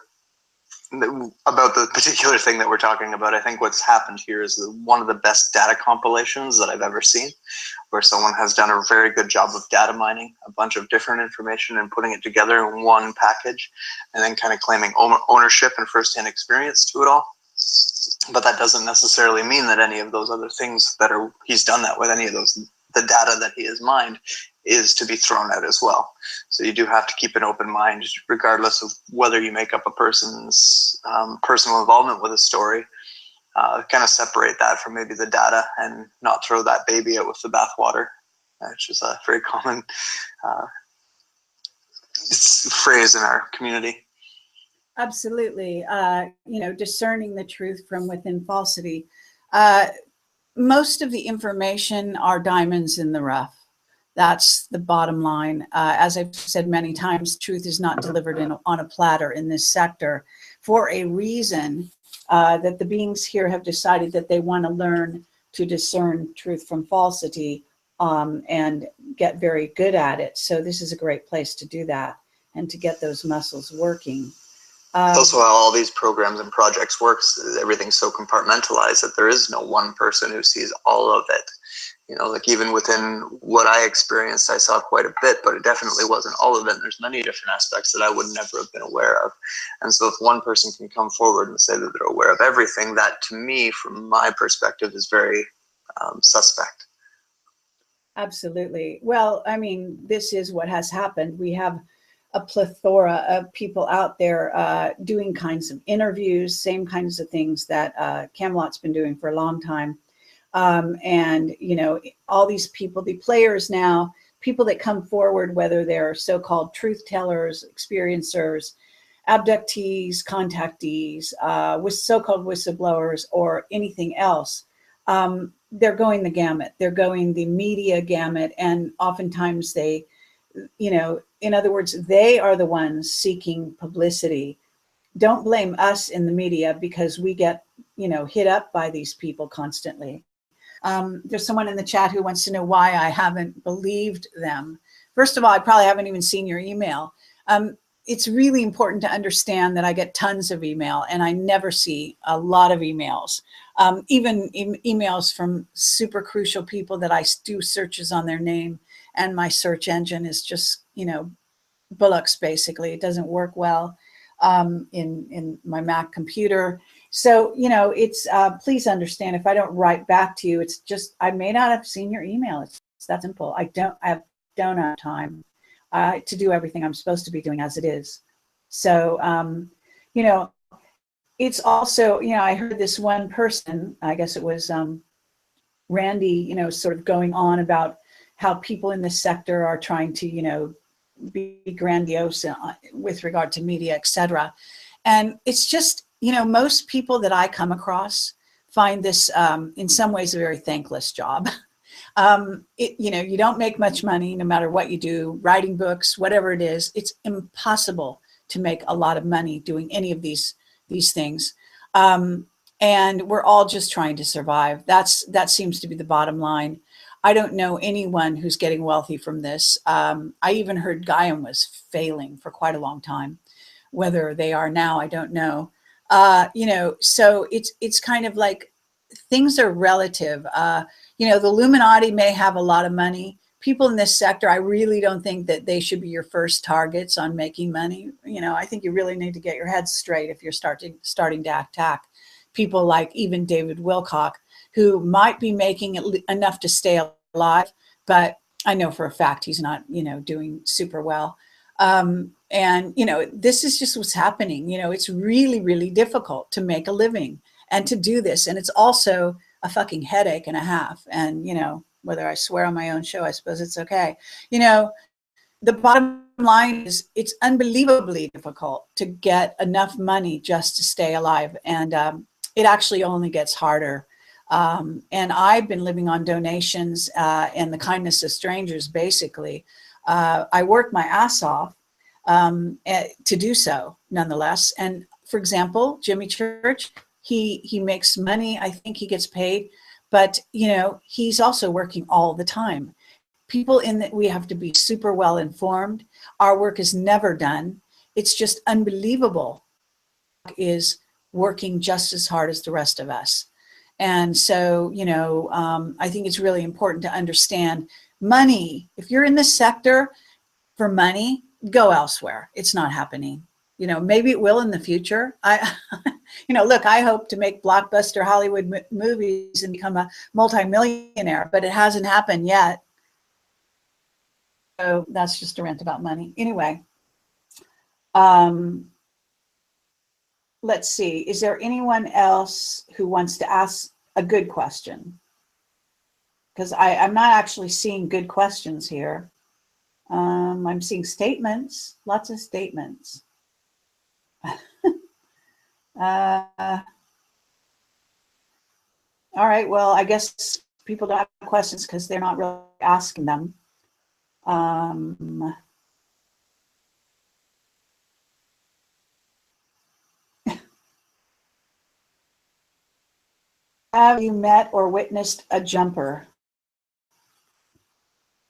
about the particular thing that we're talking about, I think what's happened here is one of the best data compilations that I've ever seen, where someone has done a very good job of data mining a bunch of different information and putting it together in one package, and then kind of claiming ownership and firsthand experience to it all. But that doesn't necessarily mean that any of those other things he's done that with, any of those, the data that he has mined, is to be thrown out as well. So you do have to keep an open mind, regardless of whether you make up a person's personal involvement with a story. Kind of separate that from maybe the data and not throw that baby out with the bathwater, which is a very common phrase in our community. Absolutely. You know, discerning the truth from within falsity. Most of the information are diamonds in the rough. That's the bottom line. As I've said many times, truth is not delivered on a platter in this sector for a reason, that the beings here have decided that they want to learn to discern truth from falsity, and get very good at it. So this is a great place to do that and to get those muscles working. It's also how all these programs and projects works. Everything's so compartmentalized that there is no one person who sees all of it. You know, like even within what I experienced, I saw quite a bit, but it definitely wasn't all of it. And there's many different aspects that I would never have been aware of. And so if one person can come forward and say that they're aware of everything, that to me, from my perspective, is very suspect. Absolutely. Well, I mean, this is what has happened. We have a plethora of people out there doing kinds of interviews, same kinds of things that Camelot's been doing for a long time. And, you know, all these people, the players now, people that come forward, whether they're so-called truth tellers, experiencers, abductees, contactees, with so-called whistleblowers, or anything else, they're going the gamut. They're going the media gamut. And oftentimes they, you know, in other words, they are the ones seeking publicity. Don't blame us in the media because we get, you know, hit up by these people constantly. There's someone in the chat who wants to know why I haven't believed them. First of all, I probably haven't even seen your email. It's really important to understand that I get tons of email and I never see a lot of emails, even emails from super crucial people that I do searches on their name, and my search engine is just, you know, bullocks basically. It doesn't work well in my Mac computer. So, you know, it's, please understand if I don't write back to you, it's just, I may not have seen your email. It's that simple. I don't have time to do everything I'm supposed to be doing as it is. So, you know, it's also, you know, I heard this one person, I guess it was Randy, you know, sort of going on about how people in this sector are trying to, you know, be grandiose with regard to media, etc. And it's just, you know, most people that I come across find this in some ways a very thankless job. You know, you don't make much money no matter what you do, writing books, whatever it is. It's impossible to make a lot of money doing any of these things. And we're all just trying to survive. That seems to be the bottom line. I don't know anyone who's getting wealthy from this. I even heard Gaiam was failing for quite a long time. Whether they are now, I don't know. You know, so it's kind of like things are relative. You know, the Illuminati may have a lot of money. People in this sector, I really don't think that they should be your first targets on making money. You know, I think you really need to get your head straight if you're starting to attack people like even David Wilcock, who might be making enough to stay alive, but I know for a fact he's not, you know, doing super well. And, you know, this is just what's happening. You know, it's really, really difficult to make a living and to do this. And it's also a fucking headache and a half. And, you know, whether I swear on my own show, I suppose it's okay. You know, the bottom line is it's unbelievably difficult to get enough money just to stay alive. And it actually only gets harder. And I've been living on donations and the kindness of strangers, basically. I work my ass off to do so, nonetheless. And for example, Jimmy Church, he makes money. I think he gets paid, but you know, he's also working all the time. People in that, we have to be super well informed. Our work is never done. It's just unbelievable. Is working just as hard as the rest of us. And so, you know, I think it's really important to understand money. If you're in this sector for money, go elsewhere. It's not happening. You know, maybe it will in the future. You know, look, I hope to make blockbuster Hollywood movies and become a multimillionaire, but it hasn't happened yet. So that's just a rant about money. Anyway, let's see. Is there anyone else who wants to ask a good question? Because I'm not actually seeing good questions here. I'm seeing statements, lots of statements. All right, well, I guess people don't have questions because they're not really asking them. Have you met or witnessed a jumper?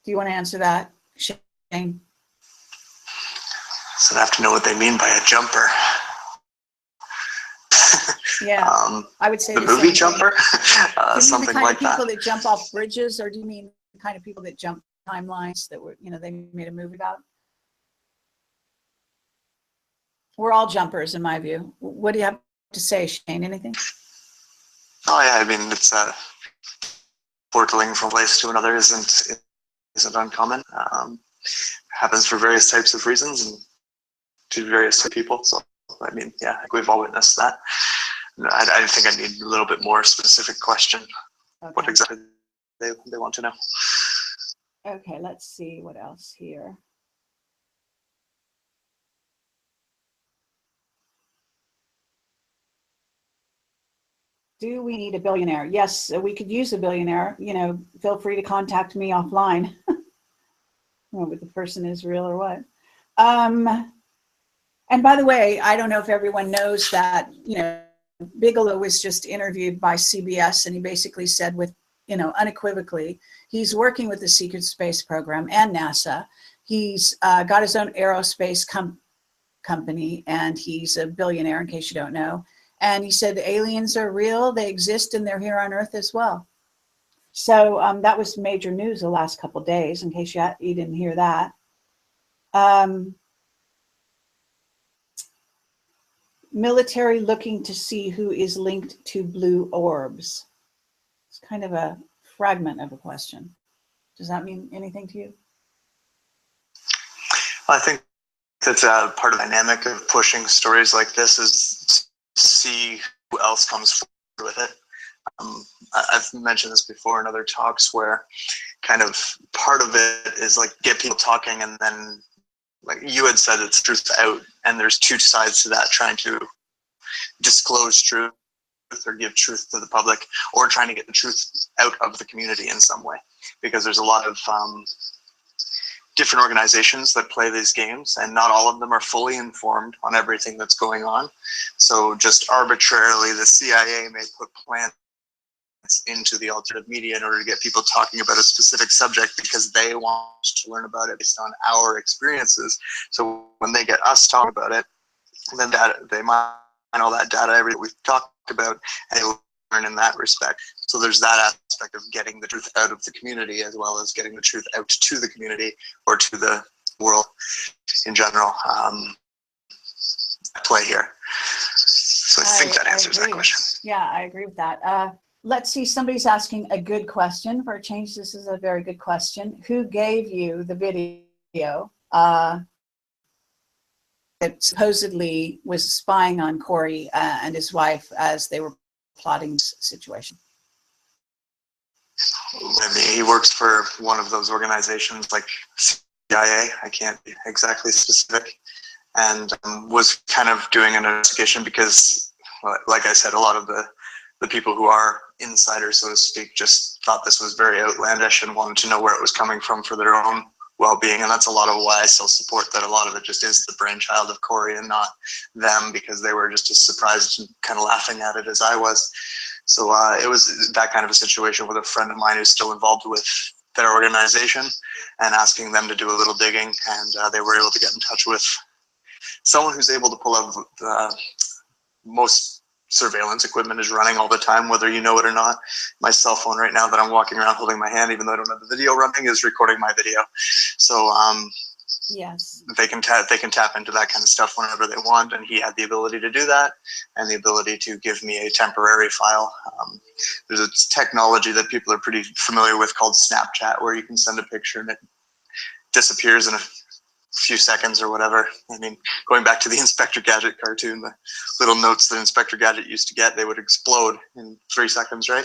Do you want to answer that, Shane? So I have to know what they mean by a jumper. Yeah, I would say the the movie same Jumper, thing. Do you mean something the kind like of people that. that jump off bridges, or do you mean the kind of people that jump timelines that were, they made a movie about? We're all jumpers, in my view. What do you have to say, Shane? Anything? Oh yeah, I mean, it's portaling from place to another isn't uncommon. Happens for various types of reasons and to various people. So I mean, yeah, we've all witnessed that. I think I need a little bit more specific question. Okay. What exactly they want to know. Okay, let's see what else here. Do we need a billionaire? Yes, we could use a billionaire. Feel free to contact me offline. Whether the person is real or what. And by the way, I don't know if everyone knows that, Bigelow was just interviewed by CBS, and he basically said unequivocally, he's working with the Secret Space Program and NASA. He's got his own aerospace company, and he's a billionaire, in case you don't know. And he said the aliens are real, they exist, and they're here on Earth as well. So that was major news the last couple of days, in case you didn't hear that. Military looking to see who is linked to blue orbs. It's kind of a fragment of a question. Does that mean anything to you? I think that's part of the dynamic of pushing stories like this is to see who else comes forward with it. I've mentioned this before in other talks where kind of part of it is like get people talking, and then like you had said, it's truth out, and there's two sides to that, trying to disclose truth or give truth to the public, or trying to get the truth out of the community in some way, because there's a lot of different organizations that play these games, and not all of them are fully informed on everything that's going on. So just arbitrarily, the CIA may put plans into the alternative media in order to get people talking about a specific subject because they want to learn about it based on our experiences. So when they get us talking about it, then they mine all that data, everything we've talked about, and they learn in that respect. So there's that aspect of getting the truth out of the community, as well as getting the truth out to the community or to the world in general. Play here. So I think that answers that question. Yeah, I agree with that. Let's see, somebody's asking a good question. For a change, this is a very good question. Who gave you the video that supposedly was spying on Corey and his wife as they were plotting this situation? I mean, he works for one of those organizations like CIA. I can't be exactly specific. And was kind of doing an investigation because, like I said, a lot of the people who are insiders, so to speak, just thought this was very outlandish and wanted to know where it was coming from for their own well-being. And that's a lot of why I still support that a lot of it just is the brainchild of Corey and not them, because they were just as surprised and kind of laughing at it as I was. So it was that kind of a situation with a friend of mine who's still involved with their organization, and asking them to do a little digging, and they were able to get in touch with someone who's able to pull out most surveillance equipment is running all the time, whether you know it or not. My cell phone right now that I'm walking around holding my hand, even though I don't have the video running, is recording my video. So yes, they can tap into that kind of stuff whenever they want, and he had the ability to do that, and the ability to give me a temporary file. There's a technology that people are pretty familiar with called Snapchat, where you can send a picture and it disappears in a few seconds or whatever. I mean, going back to the Inspector Gadget cartoon, the little notes that Inspector Gadget used to get, they would explode in 3 seconds, right?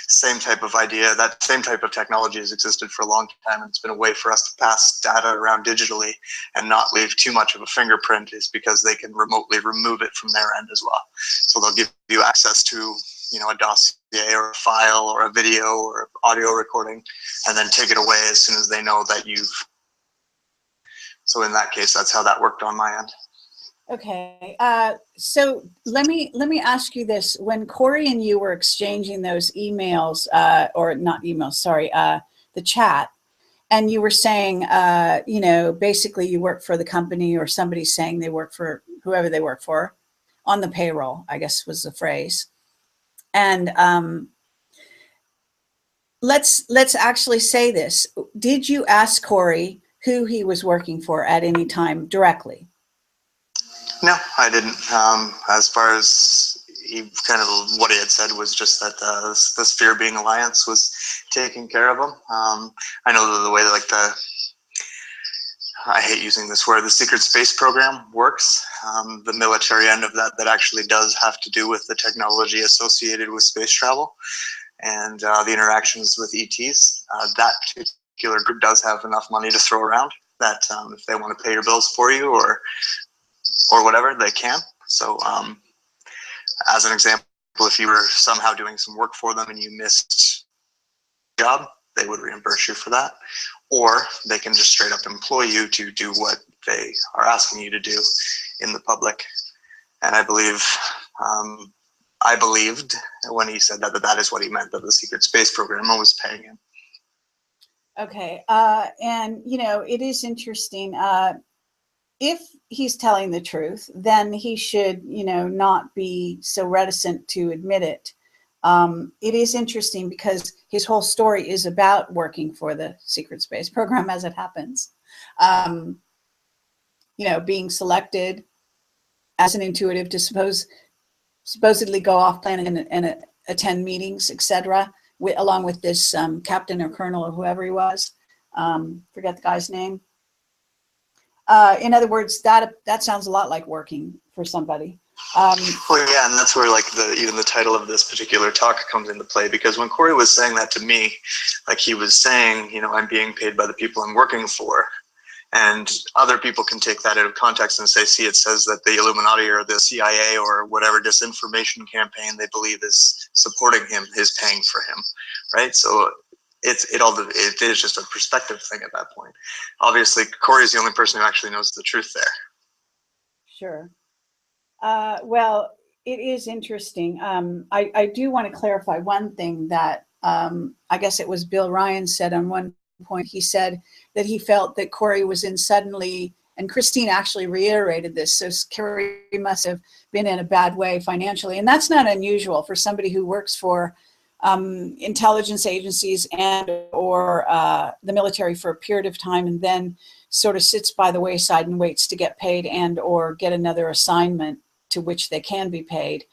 Same type of idea. That same type of technology has existed for a long time, and it's been a way for us to pass data around digitally and not leave too much of a fingerprint, is because they can remotely remove it from their end as well. So they'll give you access to, a dossier or a file or a video or audio recording, and then take it away as soon as they know that you've. So in that case, that's how that worked on my end. Okay, so let me ask you this: when Corey and you were exchanging those emails, or not emails, sorry, the chat, and you were saying, basically you work for the company, or somebody's saying they work for whoever they work for. on the payroll, I guess was the phrase. And let's actually say this. Did you ask Corey who he was working for at any time directly? No, I didn't. As far as kind of what he had said was just that the Sphere Being Alliance was taking care of him. I know the way that like I hate using this word, the secret space program works. The military end of that actually does have to do with the technology associated with space travel and the interactions with ETs. That particular group does have enough money to throw around that if they want to pay your bills for you or whatever, they can. So as an example, if you were somehow doing some work for them and you missed a job, they would reimburse you for that. Or they can just straight up employ you to do what they are asking you to do in the public. And I believe, I believed when he said that is what he meant, that the secret space program was paying him. Okay, and you know, it is interesting. If he's telling the truth, then he should, you know, not be so reticent to admit it. It is interesting because his whole story is about working for the secret space program as it happens. You know, being selected as an intuitive to supposedly go off planet and attend meetings, etc., along with this captain or colonel or whoever he was. Forget the guy's name. In other words, that sounds a lot like working for somebody. Well, yeah, and that's where like even the title of this particular talk comes into play, because when Corey was saying that to me, like he was saying, you know, I'm being paid by the people I'm working for, and other people can take that out of context and say, see, it says that the Illuminati or the CIA or whatever disinformation campaign they believe is supporting him is paying for him, right? So it is just a perspective thing at that point. Obviously, Corey is the only person who actually knows the truth there. Sure. Well, it is interesting. I do want to clarify one thing that I guess it was Bill Ryan said on one point. He said that he felt that Corey was in suddenly, and Christine actually reiterated this, so Kerry must have been in a bad way financially. And that's not unusual for somebody who works for intelligence agencies and or the military for a period of time and then sort of sits by the wayside and waits to get paid and or get another assignment to which they can be paid.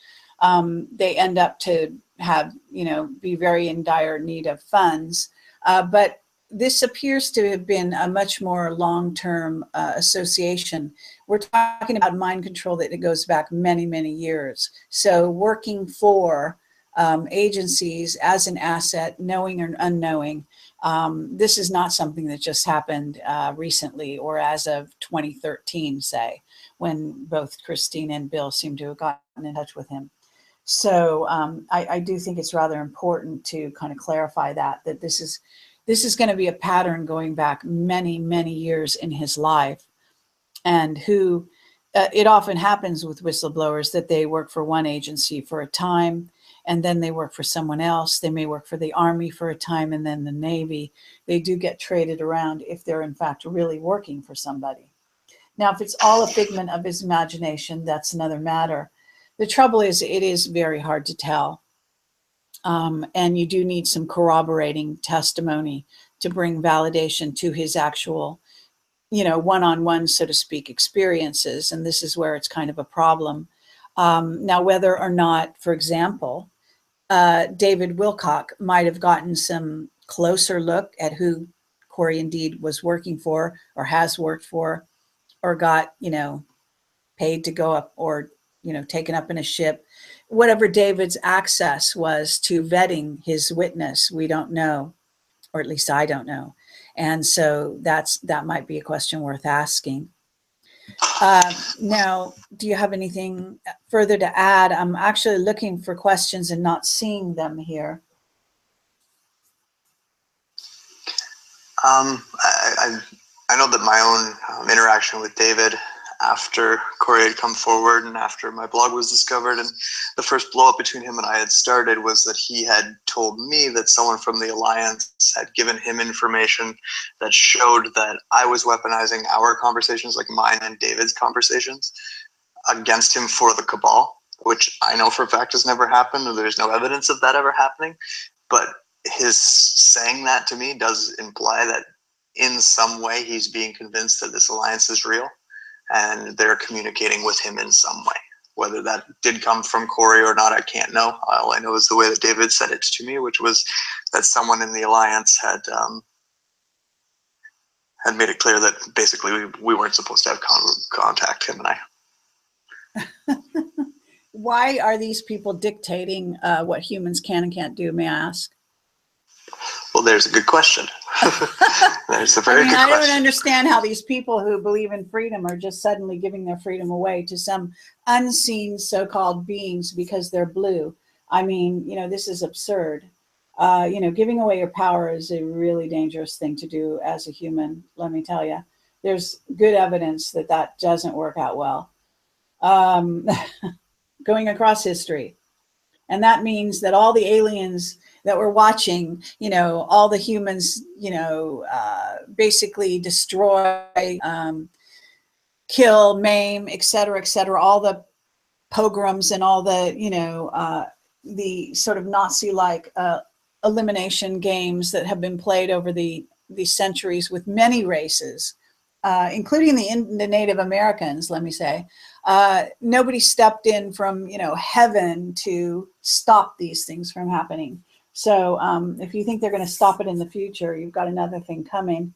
They end up to have, you know, be very in dire need of funds. But this appears to have been a much more long-term association. We're talking about mind control that it goes back many, many years. So working for agencies as an asset, knowing or unknowing, this is not something that just happened recently or as of 2013, say, when both Christine and Bill seem to have gotten in touch with him. So I do think it's rather important to kind of clarify that this is going to be a pattern going back many, many years in his life, and who it often happens with whistleblowers that they work for one agency for a time, and then they work for someone else. They may work for the Army for a time and then the Navy. They do get traded around if they're in fact really working for somebody. Now, if it's all a figment of his imagination, that's another matter. The trouble is, it is very hard to tell. And you do need some corroborating testimony to bring validation to his actual, you know, one-on-one, so to speak, experiences. And this is where it's kind of a problem. Now, whether or not, for example, David Wilcock might have gotten some closer look at who Corey indeed was working for or has worked for, or got, you know, paid to go up or, you know, taken up in a ship. Whatever David's access was to vetting his witness, we don't know, or at least I don't know. And so that might be a question worth asking. Now, do you have anything further to add? I'm actually looking for questions and not seeing them here. I know that my own interaction with David after Corey had come forward and after my blog was discovered and the first blow up between him and I had started was that he had told me that someone from the Alliance had given him information that showed that I was weaponizing our conversations, like mine and David's conversations, against him for the cabal, which I know for a fact has never happened, and there's no evidence of that ever happening. But his saying that to me does imply that in some way he's being convinced that this alliance is real, and they're communicating with him in some way. Whether that did come from Corey or not, I can't know. All I know is the way that David said it to me, which was that someone in the alliance had made it clear that basically we weren't supposed to have contact, him and I. Why are these people dictating what humans can and can't do, may I ask? Well, there's a good question. There's a very good question. I don't understand how these people who believe in freedom are just suddenly giving their freedom away to some unseen so-called beings because they're blue. I mean, this is absurd. Giving away your power is a really dangerous thing to do as a human, let me tell you. There's good evidence that that doesn't work out well. Going across history. And that means that all the aliens that we're watching, all the humans, basically destroy, kill, maim, et cetera, all the pogroms and all the sort of Nazi-like elimination games that have been played over the centuries with many races, including the Native Americans, let me say. Nobody stepped in from, heaven to stop these things from happening. So if you think they're going to stop it in the future, you've got another thing coming,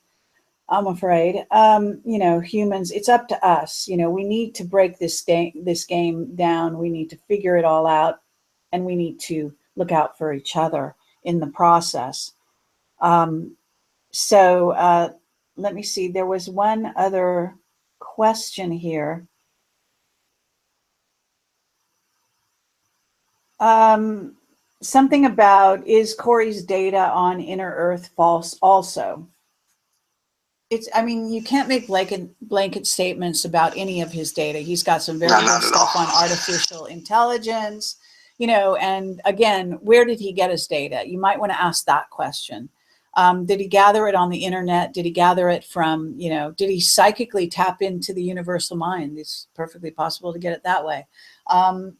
I'm afraid. Humans, it's up to us. We need to break this game down. We need to figure it all out, and we need to look out for each other in the process. So let me see. There was one other question here. Something about, is Corey's data on inner Earth false also? You can't make blanket statements about any of his data. He's got some very good stuff on artificial intelligence, and again, where did he get his data? You might want to ask that question. Did he gather it on the internet? Did he gather it from, did he psychically tap into the universal mind? It's perfectly possible to get it that way.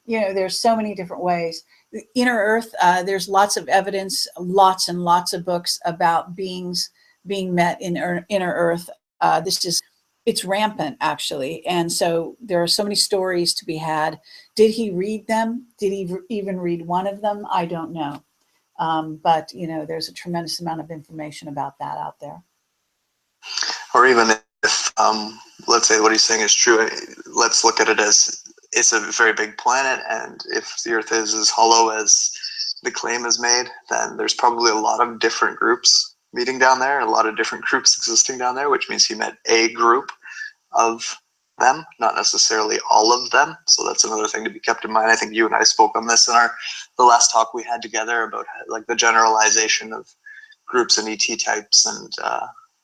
There's so many different ways. The inner Earth, there's lots of evidence, lots and lots of books about beings being met in inner Earth. It's rampant, actually. And so there are so many stories to be had. Did he read them? Did he even read one of them? I don't know. But, there's a tremendous amount of information about that out there. Or even if, let's say what he's saying is true, let's look at it as it's a very big planet, and if the Earth is as hollow as the claim is made, then there's probably a lot of different groups meeting down there, a lot of different groups existing down there, which means he met a group of them, not necessarily all of them. So that's another thing to be kept in mind. I think you and I spoke on this in the last talk we had together about like the generalization of groups and ET types, and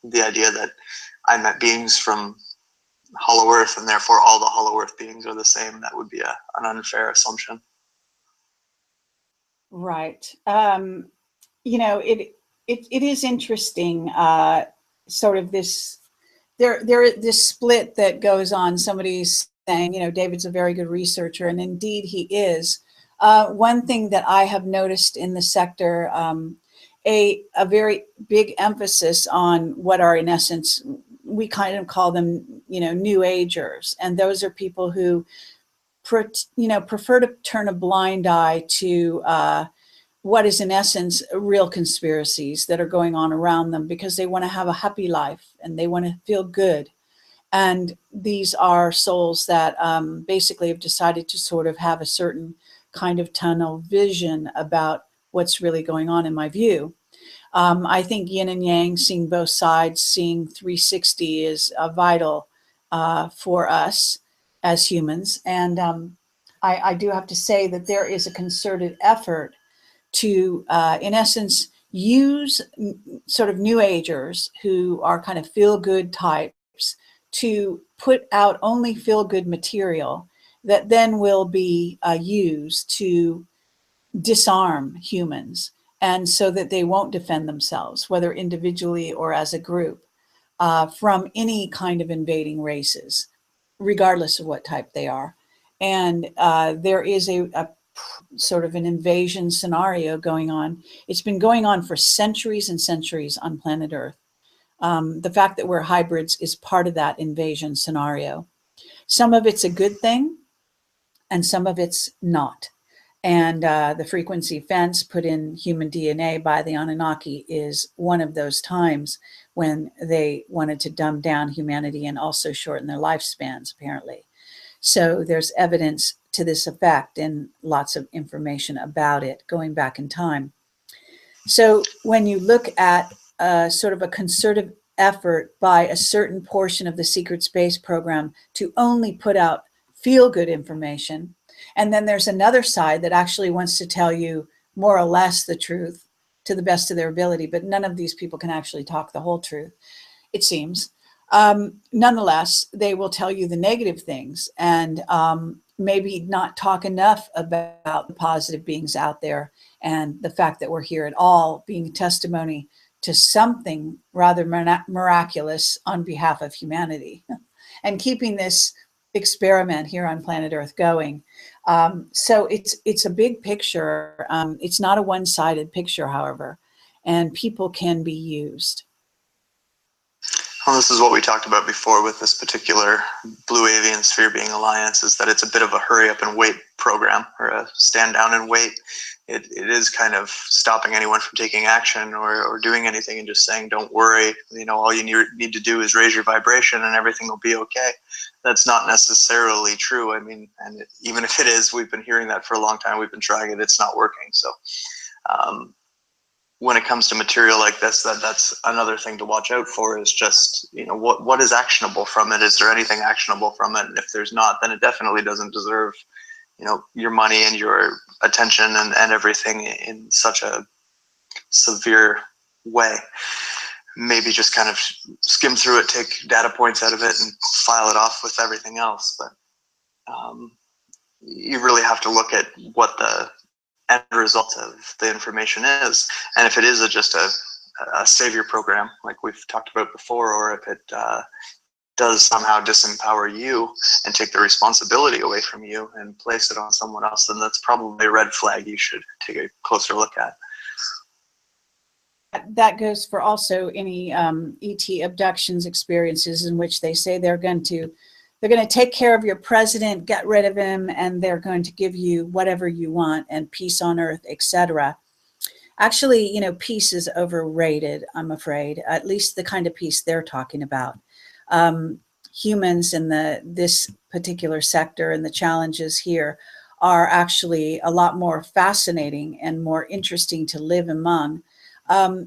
the idea that I met beings from Hollow Earth, and therefore all the Hollow Earth beings are the same. That would be an unfair assumption. Right. It is interesting, sort of this. There is this split that goes on. Somebody's saying, David's a very good researcher, and indeed he is. One thing that I have noticed in the sector, a very big emphasis on what are, in essence, we kind of call them, New Agers, and those are people who, prefer to turn a blind eye to what is in essence real conspiracies that are going on around them, because they want to have a happy life and they want to feel good. And these are souls that basically have decided to sort of have a certain kind of tunnel vision about what's really going on, in my view. I think yin and yang, seeing both sides, seeing 360 is vital for us as humans. And I do have to say that there is a concerted effort to, in essence, use sort of New Agers who are kind of feel-good types to put out only feel-good material that then will be used to disarm humans, and so that they won't defend themselves, whether individually or as a group, from any kind of invading races, regardless of what type they are. And there is a sort of an invasion scenario going on. It's been going on for centuries and centuries on planet Earth. The fact that we're hybrids is part of that invasion scenario. Some of it's a good thing, and some of it's not. And the frequency fence put in human DNA by the Anunnaki is one of those times when they wanted to dumb down humanity and also shorten their lifespans, apparently. So there's evidence to this effect and lots of information about it going back in time. So when you look at sort of a concerted effort by a certain portion of the secret space program to only put out feel-good information, and then there's another side that actually wants to tell you more or less the truth to the best of their ability, but none of these people can actually talk the whole truth, it seems. Nonetheless, they will tell you the negative things and maybe not talk enough about the positive beings out there and the fact that we're here at all, being testimony to something rather miraculous on behalf of humanity and keeping this experiment here on planet Earth going. So it's a big picture. It's not a one-sided picture, however, and people can be used. Well, this is what we talked about before with this particular Blue Avian-Sphere Being Alliance, is that it's a bit of a hurry up and wait program, or a stand down and wait. It is kind of stopping anyone from taking action or doing anything and just saying, don't worry, you know, all you need to do is raise your vibration and everything will be okay. That's not necessarily true. I mean, and even if it is, we've been hearing that for a long time. We've been trying it. It's not working. So when it comes to material like this, that's another thing to watch out for, is just, you know, what is actionable from it? Is there anything actionable from it? And if there's not, then it definitely doesn't deserve, you know, your money and your attention and everything in such a severe way. Maybe just kind of skim through it, take data points out of it and file it off with everything else. But you really have to look at what the end result of the information is. And if it is just a savior program, like we've talked about before, or if it does somehow disempower you and take the responsibility away from you and place it on someone else, then that's probably a red flag you should take a closer look at. That goes for also any ET abductions experiences in which they say they're going to take care of your president, get rid of him, and they're going to give you whatever you want and peace on earth, etc. Actually, you know, peace is overrated, I'm afraid, at least the kind of peace they're talking about. Humans in this particular sector and the challenges here are actually a lot more fascinating and more interesting to live among.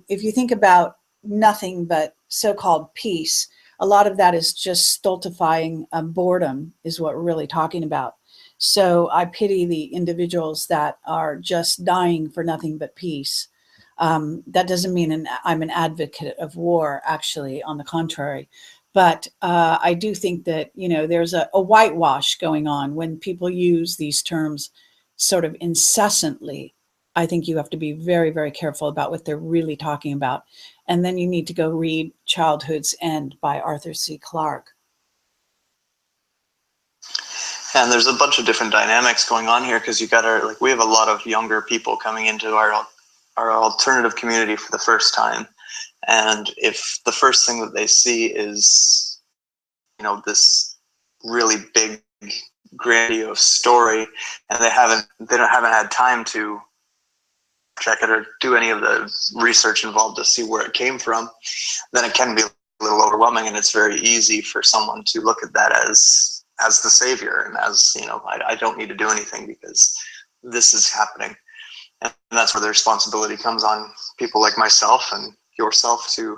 If you think about nothing but so-called peace, a lot of that is just stultifying boredom is what we're really talking about. So I pity the individuals that are just dying for nothing but peace. That doesn't mean I'm an advocate of war, actually, on the contrary. But I do think that, you know, there's a whitewash going on when people use these terms sort of incessantly. I think you have to be very, very careful about what they're really talking about. And then you need to go read Childhood's End by Arthur C. Clarke. And there's a bunch of different dynamics going on here, because you got we have a lot of younger people coming into our alternative community for the first time. And if the first thing that they see is, you know, this really big, grandiose story, and they haven't had time to check it or do any of the research involved to see where it came from, then it can be a little overwhelming, and it's very easy for someone to look at that as the savior and as, you know, I don't need to do anything because this is happening. And that's where the responsibility comes on people like myself and yourself to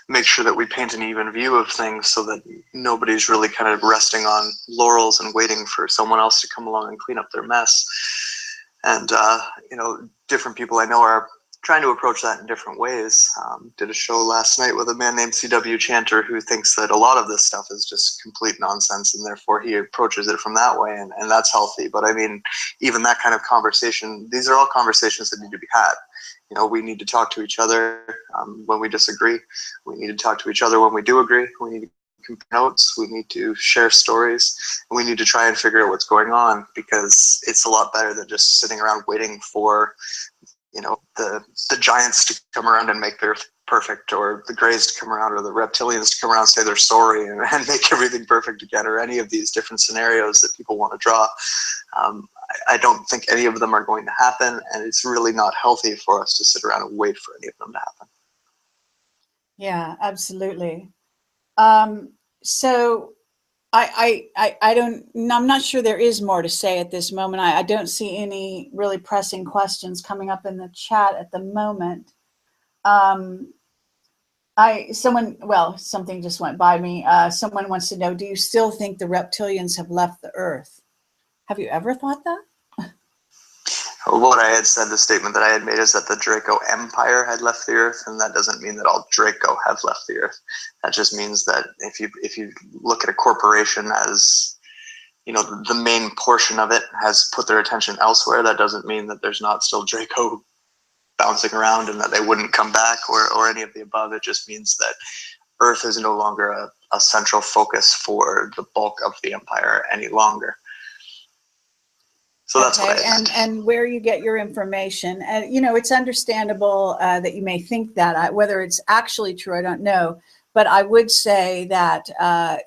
make sure that we paint an even view of things, so that nobody's really kind of resting on laurels and waiting for someone else to come along and clean up their mess. And, you know, different people I know are trying to approach that in different ways. Did a show last night with a man named C.W. Chanter, who thinks that a lot of this stuff is just complete nonsense, and therefore he approaches it from that way, and that's healthy. But I mean, even that kind of conversation, these are all conversations that need to be had. You know, we need to talk to each other when we disagree. We need to talk to each other when we do agree. We need to compare notes, we need to share stories, and we need to try and figure out what's going on, because it's a lot better than just sitting around waiting for, you know, the giants to come around and make their perfect, or the Greys to come around, or the reptilians to come around and say they're sorry and make everything perfect again, or any of these different scenarios that people want to draw. I don't think any of them are going to happen, and it's really not healthy for us to sit around and wait for any of them to happen. Yeah, absolutely. So I'm not sure there is more to say at this moment. I don't see any really pressing questions coming up in the chat at the moment. Something just went by me. Someone wants to know, do you still think the reptilians have left the Earth? Have you ever thought that? What I had said, the statement that I had made, is that the Draco Empire had left the Earth, and that doesn't mean that all Draco have left the Earth. That just means that if you look at a corporation as, you know, the main portion of it has put their attention elsewhere, that doesn't mean that there's not still Draco bouncing around and that they wouldn't come back, or any of the above. It just means that Earth is no longer a central focus for the bulk of the Empire any longer. So that's okay. what I meant. And where you get your information, you know, it's understandable that you may think that. Whether it's actually true, I don't know. But I would say that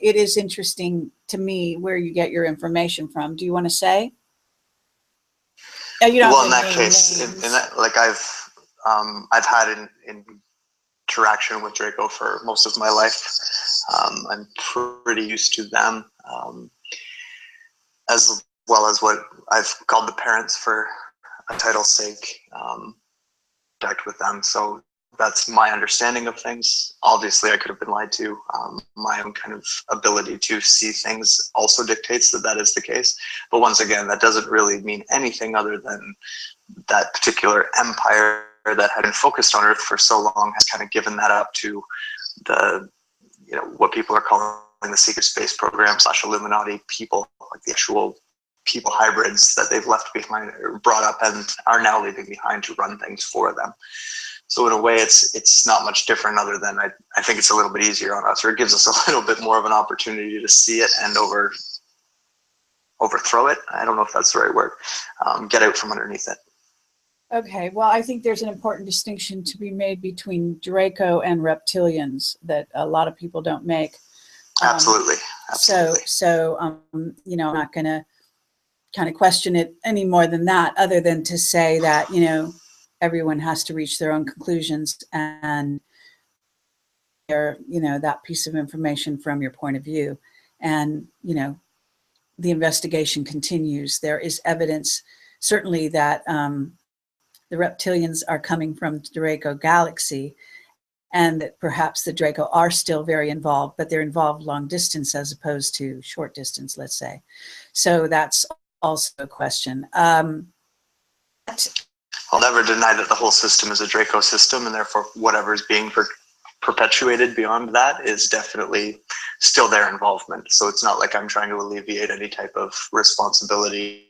it is interesting to me where you get your information from. Do you want to say? You don't well, in that case, in that, like I've had an interaction with Draco for most of my life. I'm pretty used to them, as well as what I've called the parents for a title's sake, contact with them. So that's my understanding of things. Obviously, I could have been lied to. My own kind of ability to see things also dictates that that is the case. But once again, that doesn't really mean anything other than that particular empire that had been focused on Earth for so long has kind of given that up to the, you know, what people are calling the secret space program / Illuminati people, like the actual people hybrids that they've left behind, or brought up, and are now leaving behind to run things for them. So in a way, it's not much different, other than I think it's a little bit easier on us, or it gives us a little bit more of an opportunity to see it and overthrow it. I don't know if that's the right word. Get out from underneath it. Okay, well, I think there's an important distinction to be made between Draco and reptilians that a lot of people don't make. Absolutely. So you know, I'm not going to kind of question it any more than that, other than to say that, you know, everyone has to reach their own conclusions and share, you know, that piece of information from your point of view. And, you know, the investigation continues. There is evidence, certainly, that the reptilians are coming from the Draco galaxy, and that perhaps the Draco are still very involved, but they're involved long distance as opposed to short distance, let's say. So that's also a question. I'll never deny that the whole system is a Draco system, and therefore whatever is being perpetuated beyond that is definitely still their involvement. So it's not like I'm trying to alleviate any type of responsibility.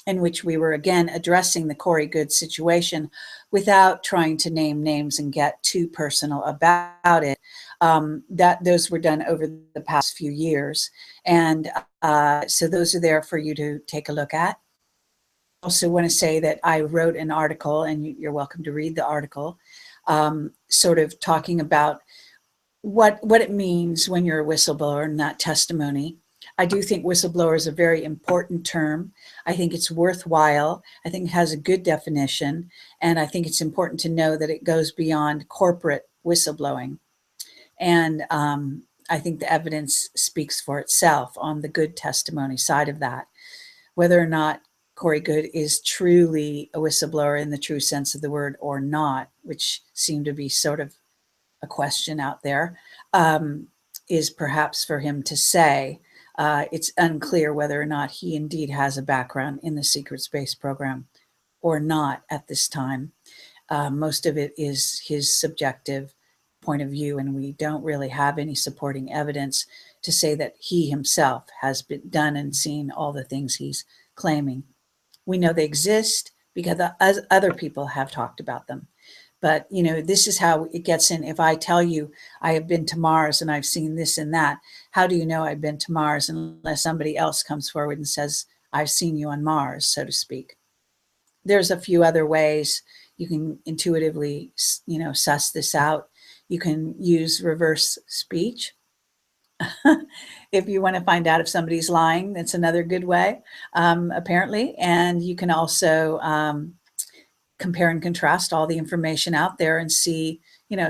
In which we were again addressing the Corey Goode situation without trying to name names and get too personal about it. That those were done over the past few years, and so those are there for you to take a look at. Also want to say that I wrote an article, and you're welcome to read the article, sort of talking about what it means when you're a whistleblower and that testimony. I do think whistleblower is a very important term. I think it's worthwhile. I think it has a good definition. And I think it's important to know that it goes beyond corporate whistleblowing. And I think the evidence speaks for itself on the good testimony side of that. Whether or not Corey Goode is truly a whistleblower in the true sense of the word or not, which seemed to be sort of a question out there. is perhaps for him to say. It's unclear whether or not he indeed has a background in the secret space program or not at this time. Most of it is his subjective point of view, and we don't really have any supporting evidence to say that he himself has been done and seen all the things he's claiming. We know they exist because other people have talked about them. But, this is how it gets in. If I tell you I have been to Mars and I've seen this and that, how do you know I've been to Mars unless somebody else comes forward and says, I've seen you on Mars, so to speak? There's a few other ways you can intuitively, suss this out. You can use reverse speech. If you want to find out if somebody's lying, that's another good way, apparently. And you can also compare and contrast all the information out there and see,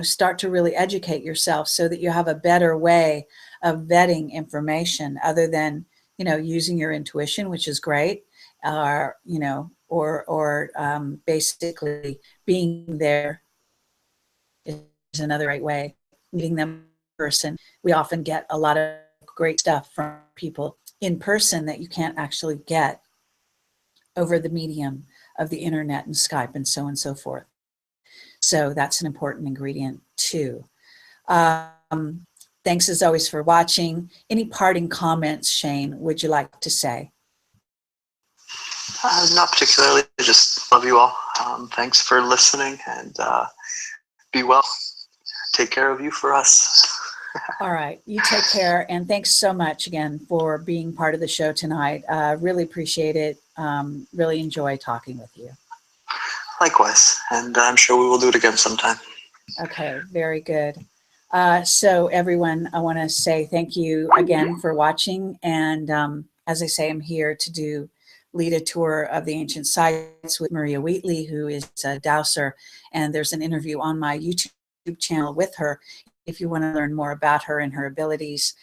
start to really educate yourself so that you have a better way of vetting information other than, using your intuition, which is great, or basically being there is another right way. Meeting them in person. We often get a lot of great stuff from people in person that you can't actually get over the medium of the internet and Skype and so on and so forth. So that's an important ingredient too. Thanks as always for watching. Any parting comments, Shane, would you like to say? Not particularly, just love you all. Thanks for listening, and be well. Take care of you for us. All right, you take care, and thanks so much again for being part of the show tonight. Really appreciate it. Really enjoy talking with you. Likewise, and I'm sure we will do it again sometime. Okay, very good. So everyone, I want to say thank you again for watching, and as I say, I'm here to lead a tour of the ancient sites with Maria Wheatley, who is a dowser, and there's an interview on my YouTube channel with her if you want to learn more about her and her abilities.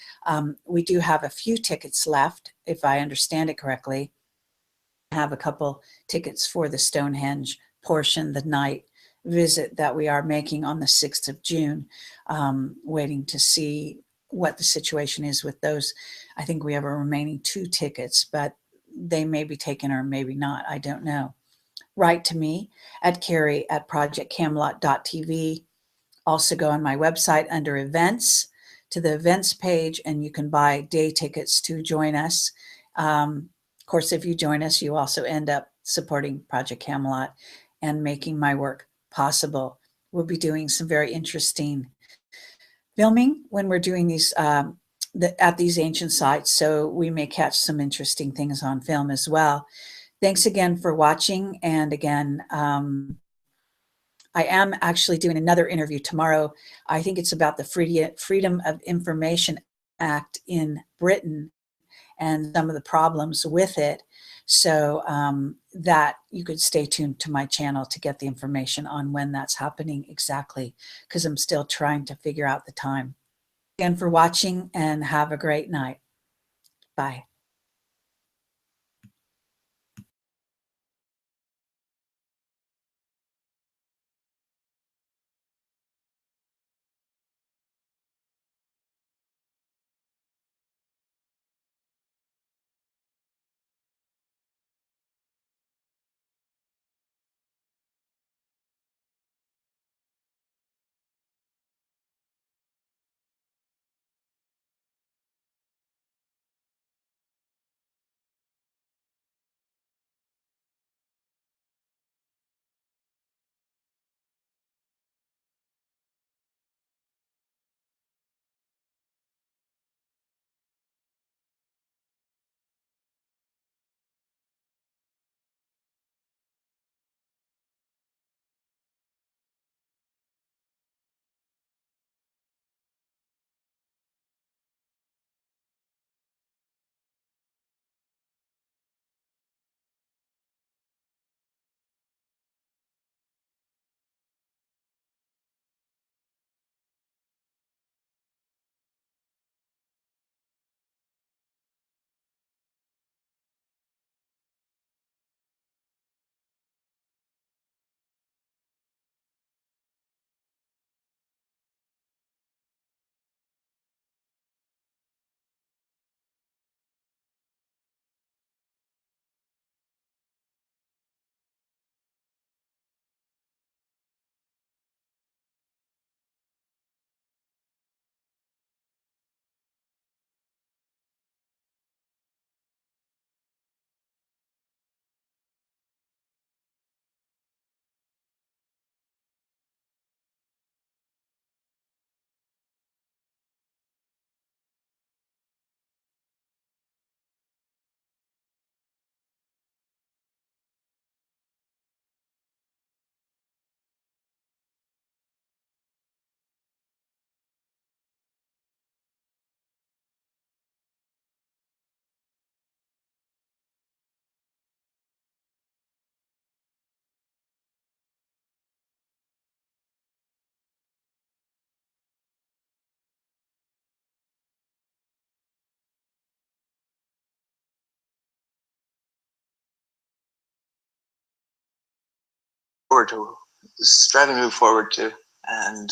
We do have a few tickets left, if I understand it correctly. I have a couple tickets for the Stonehenge portion, the night visit that we are making on the 6th of June, waiting to see what the situation is with those. I think we have a remaining 2 tickets, but they may be taken or maybe not. I don't know. Write to me at Kerry@projectcamelot.tv. Also go on my website under events to the events page, and you can buy day tickets to join us. Of course, if you join us, you also end up supporting Project Camelot and making my work possible. We'll be doing some very interesting filming when we're doing these at these ancient sites, so we may catch some interesting things on film as well. Thanks again for watching, and again, I am actually doing another interview tomorrow. I think it's about the Freedom of Information Act in Britain and some of the problems with it. So that you could stay tuned to my channel to get the information on when that's happening exactly, because I'm still trying to figure out the time. Again for watching, and have a great night. Bye. striving to move forward to, and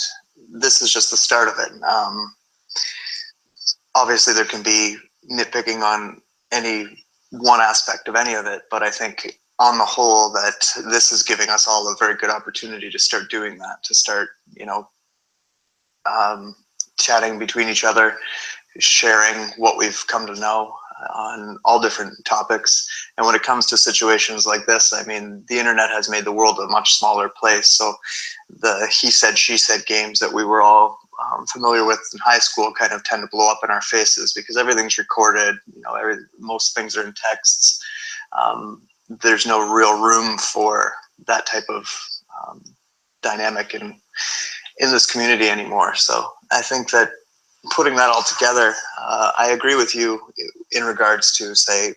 this is just the start of it. Obviously, there can be nitpicking on any one aspect of any of it, but I think on the whole that this is giving us all a very good opportunity to start doing that, to start, chatting between each other, sharing what we've come to know on all different topics. And when it comes to situations like this, I mean, the internet has made the world a much smaller place. So the he said, she said games that we were all familiar with in high school kind of tend to blow up in our faces because everything's recorded. Most things are in texts. There's no real room for that type of dynamic in this community anymore. So I think that putting that all together, I agree with you in regards to, say,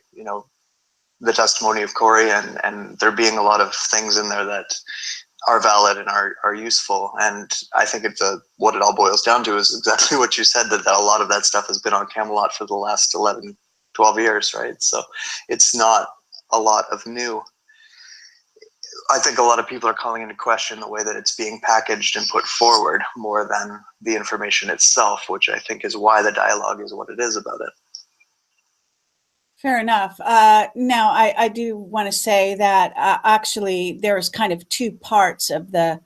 the testimony of Corey, and there being a lot of things in there that are valid and are useful. And I think what it all boils down to is exactly what you said, that a lot of that stuff has been on Camelot for the last 11, 12 years, right? So it's not a lot of new. I think a lot of people are calling into question the way that it's being packaged and put forward more than the information itself, which I think is why the dialogue is what it is about it. Fair enough. Now, I do want to say that actually there's kind of two parts of the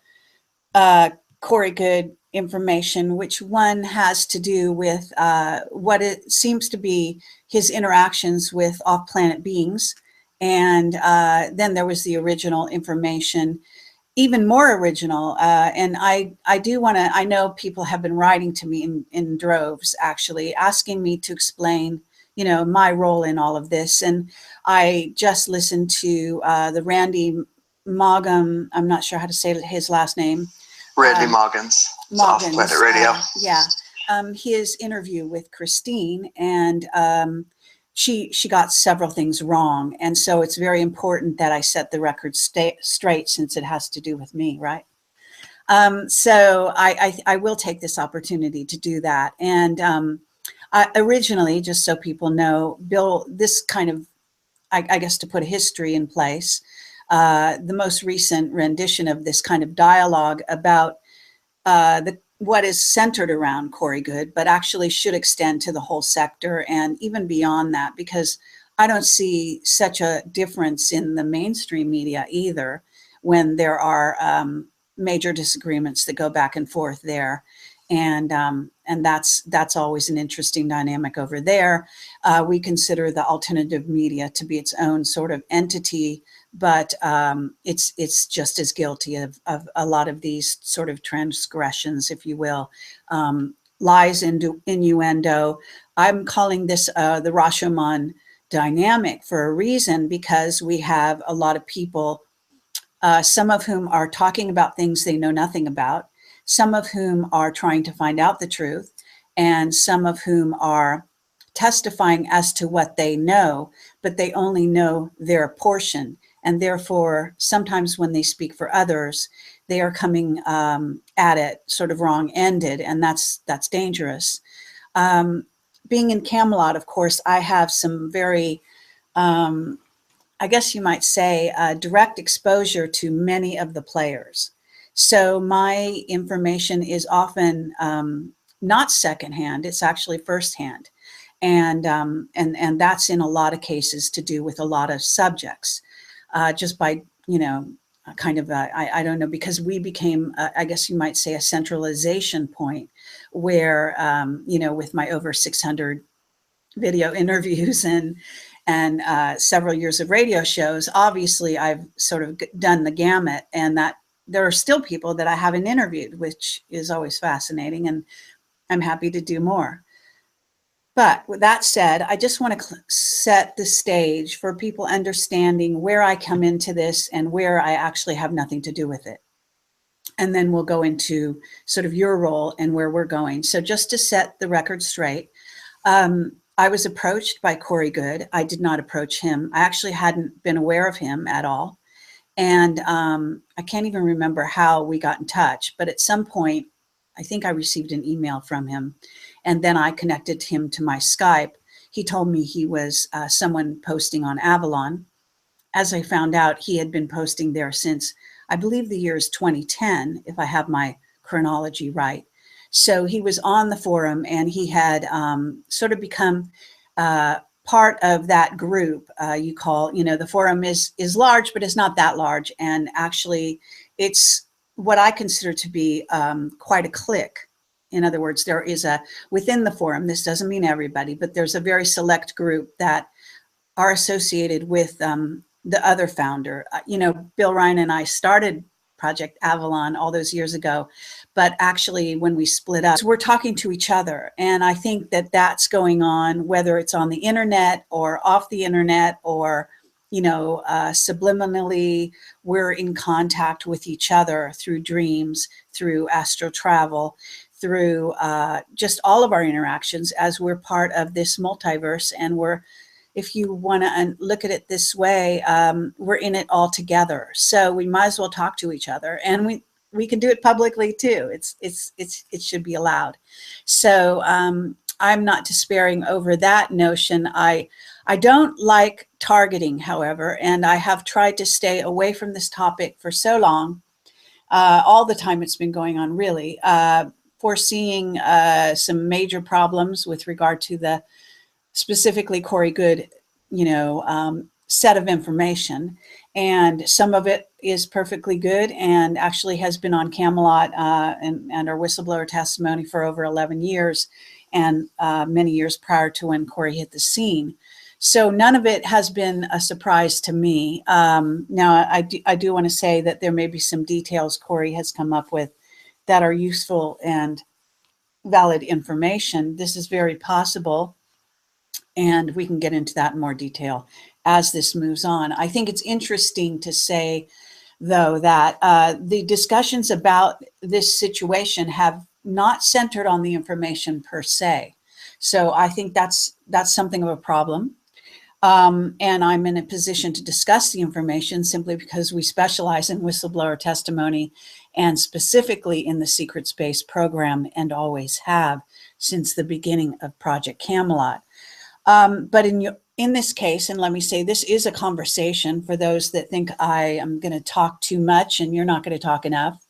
Corey Goode information, which one has to do with what it seems to be his interactions with off-planet beings. And then there was the original information, even more original. And I do want to, I know people have been writing to me in droves, actually, asking me to explain, my role in all of this. And I just listened to the Randy Maugans, I'm not sure how to say his last name. Randy Maugans. Off Planet Radio. His interview with Christine, and she got several things wrong. And so it's very important that I set the record straight, since it has to do with me, right? So I will take this opportunity to do that. And originally, just so people know, Bill, this kind of, I guess to put a history in place, the most recent rendition of this kind of dialogue about what is centered around Corey Goode, but actually should extend to the whole sector and even beyond that, because I don't see such a difference in the mainstream media either when there are major disagreements that go back and forth there. And that's always an interesting dynamic over there. We consider the alternative media to be its own sort of entity, but it's just as guilty of a lot of these sort of transgressions, if you will, lies, innuendo. I'm calling this the Rashomon dynamic for a reason, because we have a lot of people, some of whom are talking about things they know nothing about, some of whom are trying to find out the truth, and some of whom are testifying as to what they know, but they only know their portion. And therefore, sometimes when they speak for others, they are coming at it sort of wrong-ended, and that's dangerous. Being in Camelot, of course, I have some very, I guess you might say, direct exposure to many of the players. So my information is often not secondhand; it's actually firsthand, and that's in a lot of cases to do with a lot of subjects, just by kind of I don't know, because we became I guess you might say a centralization point where with my over 600 video interviews and several years of radio shows, obviously I've sort of done the gamut, and that there are still people that I haven't interviewed, which is always fascinating, and I'm happy to do more. But with that said, I just want to set the stage for people understanding where I come into this and where I actually have nothing to do with it. And then we'll go into sort of your role and where we're going. So just to set the record straight, I was approached by Corey Goode. I did not approach him. I actually hadn't been aware of him at all. And I can't even remember how we got in touch, but at some point, I think I received an email from him, and then I connected him to my Skype. He told me he was someone posting on Avalon, as I found out, he had been posting there since, I believe the year is 2010, if I have my chronology right. So he was on the forum, and he had sort of become part of that group. The forum is large, but it's not that large. And actually, it's what I consider to be quite a clique. In other words, there is within the forum, this doesn't mean everybody, but there's a very select group that are associated with the other founder. Bill Ryan and I started Project Avalon all those years ago, but actually when we split up, we're talking to each other. And I think that that's going on, whether it's on the internet or off the internet, or subliminally, we're in contact with each other through dreams, through astral travel, through just all of our interactions, as we're part of this multiverse. And if you want to look at it this way, we're in it all together. So we might as well talk to each other, and we can do it publicly too. It should be allowed. So I'm not despairing over that notion. I don't like targeting, however, and I have tried to stay away from this topic for so long, all the time it's been going on, really, foreseeing some major problems with regard to the specifically Corey Goode, set of information. And some of it is perfectly good and actually has been on Camelot and our whistleblower testimony for over 11 years, and many years prior to when Corey hit the scene. So none of it has been a surprise to me. Now, I do want to say that there may be some details Corey has come up with that are useful and valid information. This is very possible, and we can get into that in more detail as this moves on. I think it's interesting to say, though, that the discussions about this situation have not centered on the information per se. So I think that's something of a problem. And I'm in a position to discuss the information simply because we specialize in whistleblower testimony, and specifically in the secret space program, and always have since the beginning of Project Camelot. But in this case, and let me say, this is a conversation for those that think I am going to talk too much and you're not going to talk enough,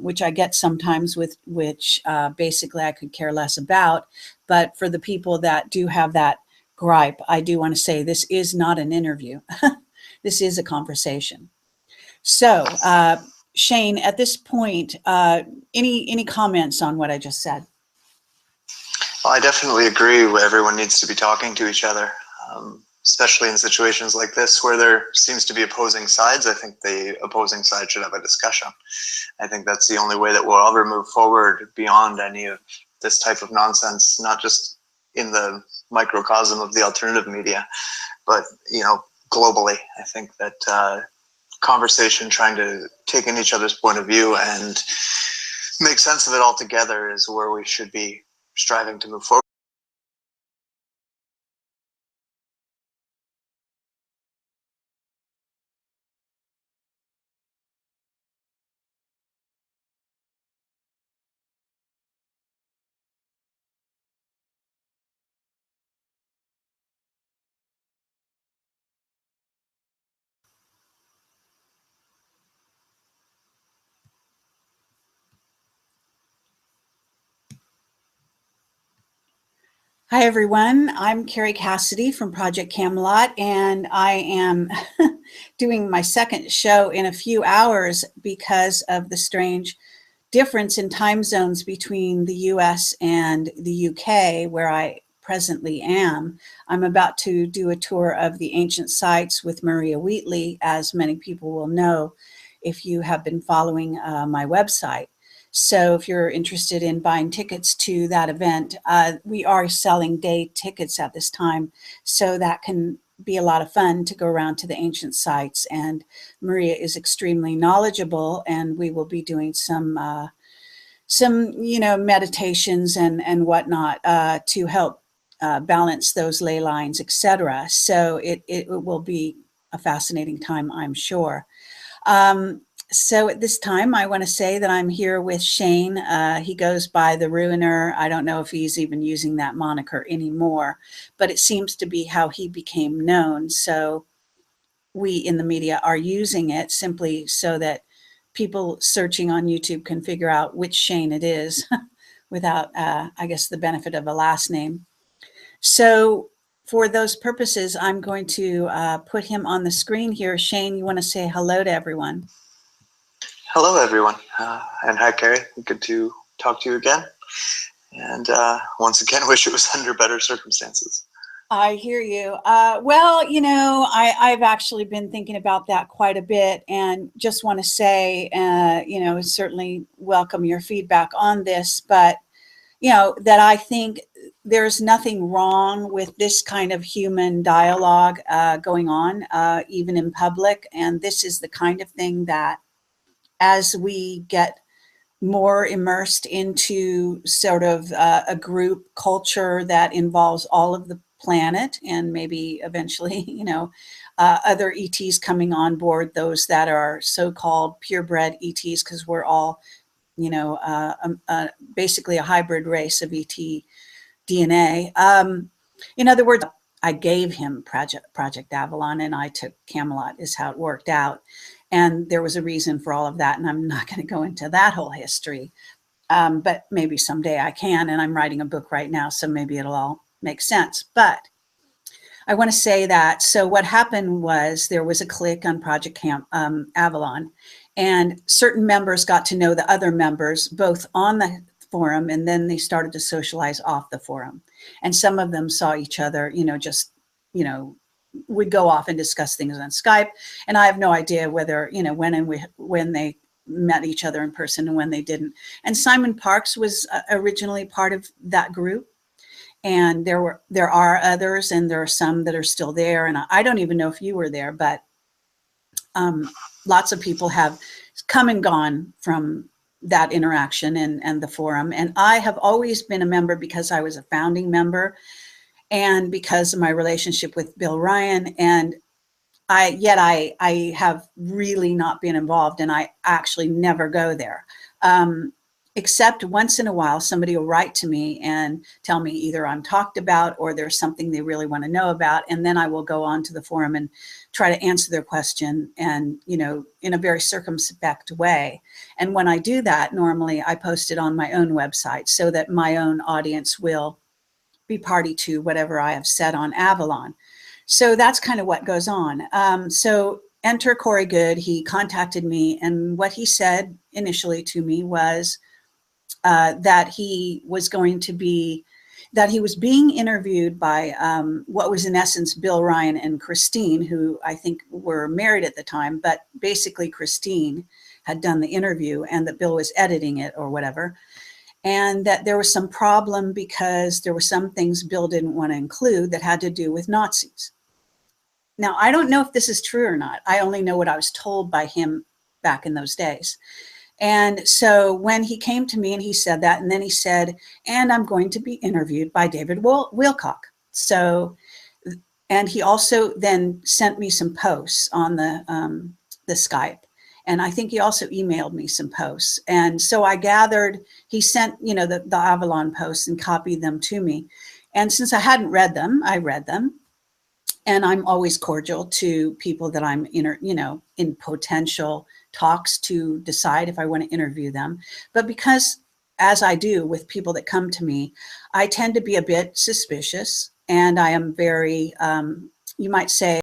which I get sometimes, which basically I could care less about. But for the people that do have that gripe, I do want to say this is not an interview. This is a conversation. So, Shane, at this point, any comments on what I just said? Well, I definitely agree. Everyone needs to be talking to each other, especially in situations like this where there seems to be opposing sides. I think the opposing side should have a discussion. I think that's the only way that we'll ever move forward beyond any of this type of nonsense, not just in the microcosm of the alternative media, but globally. I think that conversation, trying to take in each other's point of view and make sense of it all together, is where we should be striving to move forward. Hi, everyone. I'm Kerry Cassidy from Project Camelot, and I am doing my second show in a few hours because of the strange difference in time zones between the US and the UK, where I presently am. I'm about to do a tour of the ancient sites with Maria Wheatley, as many people will know if you have been following my website. So if you're interested in buying tickets to that event, we are selling day tickets at this time. So that can be a lot of fun to go around to the ancient sites. And Maria is extremely knowledgeable, and we will be doing some meditations and whatnot to help balance those ley lines, etc. So it will be a fascinating time, I'm sure. So at this time, I want to say that I'm here with Shane. He goes by the Ruiner. I don't know if he's even using that moniker anymore, but it seems to be how he became known. So we in the media are using it simply so that people searching on YouTube can figure out which Shane it is without, I guess, the benefit of a last name. So for those purposes, I'm going to put him on the screen here. Shane, you want to say hello to everyone? Hello, everyone. And hi, Kerry. Good to talk to you again. And once again, wish it was under better circumstances. I hear you. Well, you know, I've actually been thinking about that quite a bit, and just want to say, you know, certainly welcome your feedback on this, but, you know, that I think there's nothing wrong with this kind of human dialogue going on, even in public. And this is the kind of thing that, as we get more immersed into sort of a group culture that involves all of the planet, and maybe eventually, you know, other ETs coming on board, those that are so-called purebred ETs, because we're all, you know, basically a hybrid race of ET DNA. In other words, I gave him Project Avalon, and I took Camelot, is how it worked out. And there was a reason for all of that, and I'm not going to go into that whole history, but maybe someday I can, and I'm writing a book right now, so maybe it'll all make sense. But I want to say that, so what happened was there was a clique on Project Avalon, and certain members got to know the other members, both on the forum, and then they started to socialize off the forum. And some of them saw each other, you know, just, you know, would go off and discuss things on Skype. And I have no idea whether, you know, when they met each other in person and when they didn't. And Simon Parkes was originally part of that group. And there are others, and there are some that are still there. And I don't even know if you were there, but lots of people have come and gone from that interaction and the forum. And I have always been a member because I was a founding member, and because of my relationship with Bill Ryan. And I have really not been involved, and I actually never go there. Except once in a while, somebody will write to me and tell me either I'm talked about or there's something they really want to know about. And then I will go on to the forum and try to answer their question, and, you know, in a very circumspect way. And when I do that, normally I post it on my own website so that my own audience will be party to whatever I have said on Avalon. So that's kind of what goes on. So enter Corey Goode. He contacted me, and what he said initially to me was, that he was being interviewed by what was in essence Bill Ryan and Christine, who I think were married at the time, but basically Christine had done the interview and that Bill was editing it or whatever. And that there was some problem because there were some things Bill didn't want to include that had to do with Nazis. Now, I don't know if this is true or not. I only know what I was told by him back in those days. And so when he came to me and he said that, and then he said, and I'm going to be interviewed by David Wilcock. So, and he also then sent me some posts on the Skype. And I think he also emailed me some posts. And so I gathered, he sent, you know, the Avalon posts and copied them to me. And since I hadn't read them, I read them. And I'm always cordial to people that I'm in potential talks to decide if I want to interview them. But because, as I do with people that come to me, I tend to be a bit suspicious, and I am very, you might say,